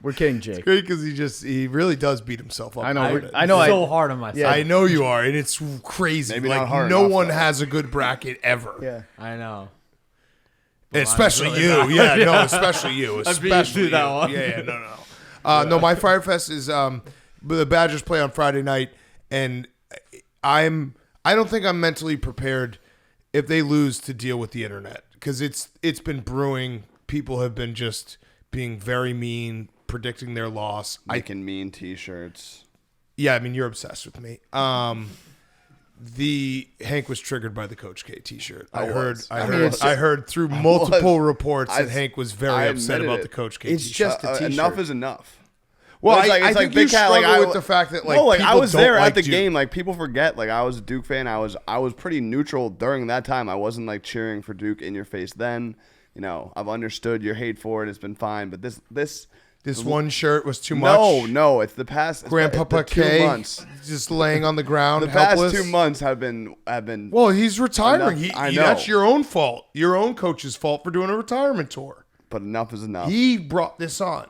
We're kidding, Jake. Great because he really does beat himself up. I know. about it. I know. So hard on myself. Yeah. I know you are, and it's crazy. Maybe like not hard no enough, one though. has a good bracket ever. Yeah. I know. Especially Mine's you. really Yeah, no, especially you. I beat you Especially to you. that one. Yeah, no. No, my Fyre Fest is the Badgers play on Friday night, and I don't think I'm mentally prepared if they lose to deal with the internet because it's been brewing. People have been just being very mean, predicting their loss. Making mean T-shirts. Yeah, I mean you're obsessed with me. The Hank was triggered by the Coach K T-shirt. I heard through multiple reports that Hank was very upset about the Coach K It's T-shirt. just a T-shirt. Enough is enough. Well, I think you struggle with the fact that like I people was don't there like at the you. game. Like people forget. Like I was a Duke fan. I was pretty neutral during that time. I wasn't like cheering for Duke in your face. Then I've understood your hate for it. It's been fine. But this one shirt was too much. No, it's the past. Grandpapa it's the 2 K months. just laying on the ground, The past helpless. 2 months have been. Well, he's retiring. Enough- I know. That's your own fault. Your own coach's fault for doing a retirement tour. But enough is enough. He brought this on.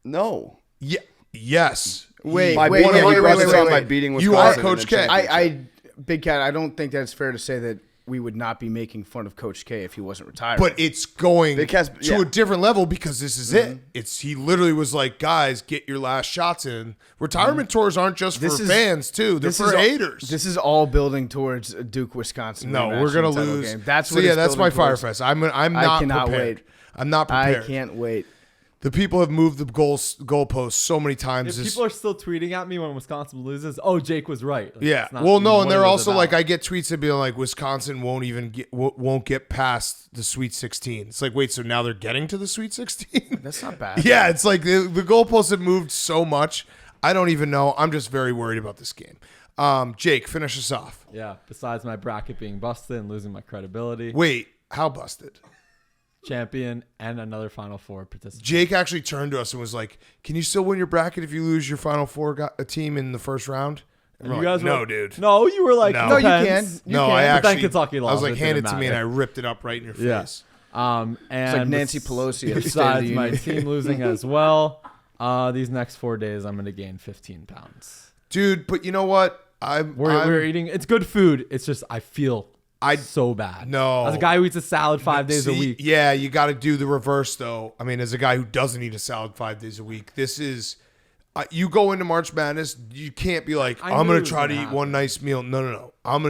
No. Yeah. Yes. Wait, By wait, beating, wait, he wait, brought wait, this wait, on by wait. beating You Wisconsin. are Coach in the K. championship. Big Cat, I don't think that's fair to say that we would not be making fun of Coach K if he wasn't retired. But it's going Big Cat's- to yeah. a different level because this is it. He literally was like, guys, get your last shots in. Retirement tours aren't just for fans too. They're for haters. This is all building towards a Duke Wisconsin. No, rematch we're gonna in the title lose. game. That's so what. yeah, it's that's my building Fyre towards. Fest. I'm not cannot prepared. wait. I'm not prepared. I can't wait. The people have moved the goalposts so many times. If people are still tweeting at me when Wisconsin loses, oh, Jake was right. Like, Yeah. it's not Well, no, what and it they're was also about. like, I get tweets that being like, Wisconsin won't get past the Sweet 16. It's like, wait, so now they're getting to the Sweet 16? That's not bad. Yeah, it's like the goalposts have moved so much. I don't even know. I'm just very worried about this game. Jake, finish us off. Yeah. Besides my bracket being busted and losing my credibility, Wait, how busted? champion and another Final Four participant. Jake actually turned to us and was like, "Can you still win your bracket if you lose your Final Four team in the first round?" And we're You like, guys no, were, dude. No, you were like, No. No, you depends. can. No, can. I But then actually. Kentucky I was lost. like, It hand it didn't to me, and I matter. ripped it up right in your Yeah. face. And It's like Nancy Pelosi at the State of the besides my Union. team losing as well, these next 4 days I'm going to gain 15 pounds. Dude, but you know what? We're eating. It's good food. It's just I feel so bad. No. As a guy who eats a salad 5 days a week. Yeah, you got to do the reverse, though. I mean, as a guy who doesn't eat a salad 5 days a week, this is. You go into March Madness, you can't be like, I I'm knew going it to was try to gonna eat happen. one nice meal. No. I'm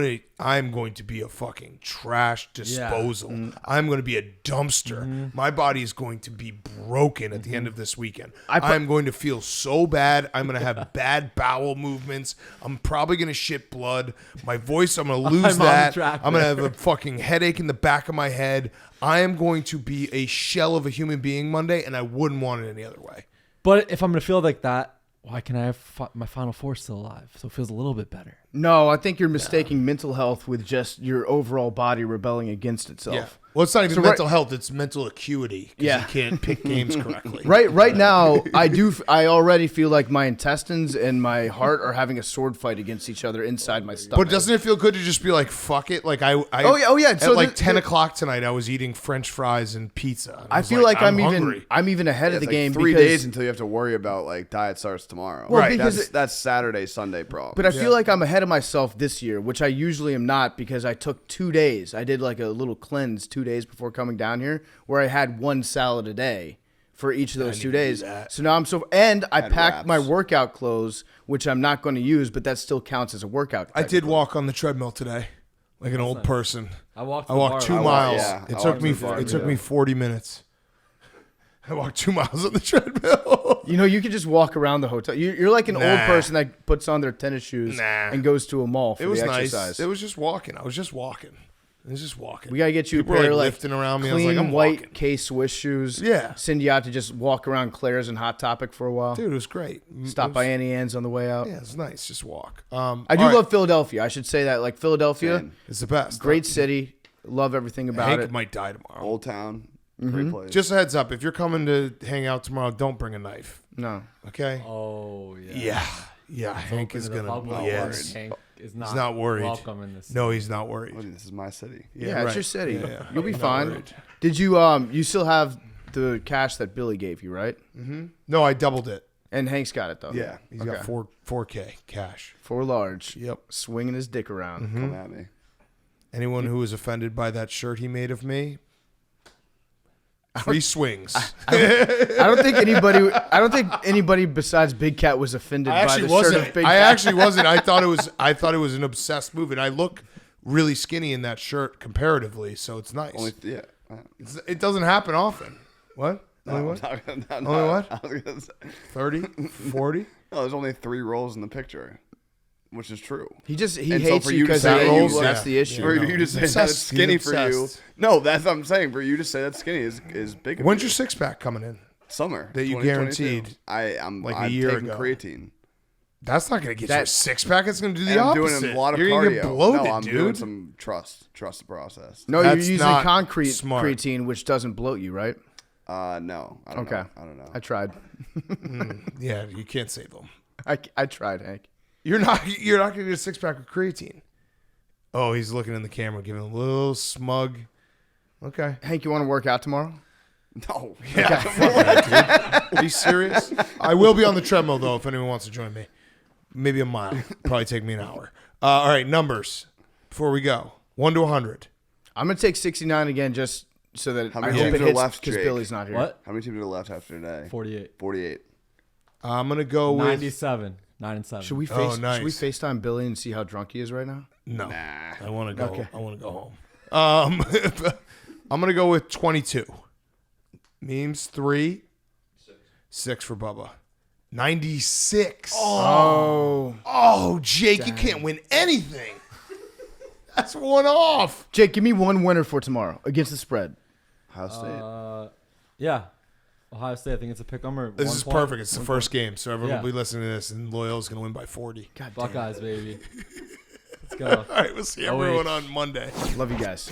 going to be a fucking trash disposal. I'm going to be a dumpster. My body is going to be broken at the end of this weekend. I'm going to feel so bad. I'm going to have bad bowel movements. I'm probably going to shit blood. My voice, I'm going to lose I'm on that. track I'm going to there. have a fucking headache in the back of my head. I am going to be a shell of a human being Monday, and I wouldn't want it any other way. But if I'm going to feel like that, why can I have my Final Four still alive? So it feels a little bit better. No, I think you're mistaking mental health with just your overall body rebelling against itself. Yeah. Well, it's not even So mental health; it's mental acuity. 'Cause Yeah. you can't pick games correctly. Right now, I already feel like my intestines and my heart are having a sword fight against each other inside my stomach. But doesn't it feel good to just be like, "Fuck it"? Like Oh, yeah. At So like 10 o'clock tonight, I was eating French fries and pizza. And I was feel like I'm hungry. even ahead of It's the like game 3 because, days until you have to worry about like diet starts tomorrow. Well, Right. because That's Saturday, Sunday problem. But I feel like I'm ahead of myself this year, which I usually am not because I took 2 days. I did like a little cleanse 2 days before coming down here, where I had one salad a day for each of those 2 days. So now and I packed wraps. my workout clothes, which I'm not going to use, but that still counts as a workout. I did walk on the treadmill today, like an old person. I walked 2 I walked- miles. yeah, It I took walked me. the bar, It took yeah. me 40 minutes. I walked 2 miles on the treadmill. You know, you could just walk around the hotel. You're like an old Nah. person that puts on their tennis shoes Nah. and goes to a mall for It was the nice. exercise. It was just walking. I was just walking. It was just walking. We gotta get you People a were pair of like like lifting around me. I was clean like, I'm white walking. K Swiss shoes. Yeah. Send you out to just walk around Claire's and Hot Topic for a while. Dude, it was great. Stop It by was- Annie Ann's on the way out. Yeah, it's nice. Just walk. I do all right. love Philadelphia. I should say that. Like Philadelphia, Same. It's the best. great city. Love everything about Hank it. might die tomorrow. Old Town, great place. Just a heads up. If you're coming to hang out tomorrow, don't bring a knife. No. Okay? Oh, yeah. Yeah. Hank is Open to the going to. public. Yes. Hank is not, He's not worried. welcome in this. No, he's not worried. This is my city. Yeah, it's right. your city. Yeah. You'll be Not fine. worried. Did you you still have the cash that Billy gave you, right? No, I doubled it. And Hank's got it though. Yeah, he's got $4K cash. For large. Yep. Swinging his dick around. Come at me. Anyone who was offended by that shirt he made of me, free swings. I don't think anybody besides Big Cat was offended by the shirt of Big Cat. I actually wasn't. I thought it was an obsessed move, and I look really skinny in that shirt comparatively, so it's nice. It doesn't happen often. What? Only what? Only what? I was gonna say. 30? 40? No, there's only 3 rolls in the picture, which is true. He And hates for you you to because say rolls. yeah. That's the issue. For you to say that it's skinny He's for you. obsessed. No, that's what I'm saying. For you to say that's skinny is big. of When's you. your six pack coming in? Summer that you 2022. guaranteed, I'm like a I'm year taking ago? creatine. That's not going to get you a six pack. It's going to do the And I'm opposite. doing a lot of You're cardio. gonna get bloated, no, I'm dude. doing some trust the process. No, That's you're using not concrete smart. creatine, which doesn't bloat you, right? No, I don't Okay. know. I don't know. I tried. Yeah, you can't save them. I tried, Hank. You're not going to get a six pack with creatine. Oh, he's looking in the camera, giving a little smug. Okay. Hank, you want to work out tomorrow? No. Are you serious? I will be on the treadmill though. If anyone wants to join me, maybe a mile. Probably take me an hour. All right, numbers before we go. 1 to 100. I'm gonna take 69 again, just so that How I many hope teams it are hits left, because Jake? Billy's not here. What? How many teams are left after today? 48. 48. I'm gonna go with 97. 9 and 7. Should we Oh, nice. Should we FaceTime Billy and see how drunk he is right now? no. Nah. I want to go. Okay. I want to go home. I'm gonna go with 22. Memes 3. 6 for Bubba. 96. Oh, Jake, you can't win anything. That's one off. Jake, give me one winner for tomorrow against the spread. Ohio State. Yeah. Ohio State, I think it's a pick 'em or This 1 is point. perfect. It's the first game, so everyone will Yeah. be listening to this, and Loyal's going to win by 40. God damn. Buckeyes, baby. Let's go. All right, we'll see Oh, wait. everyone on Monday. Love you guys.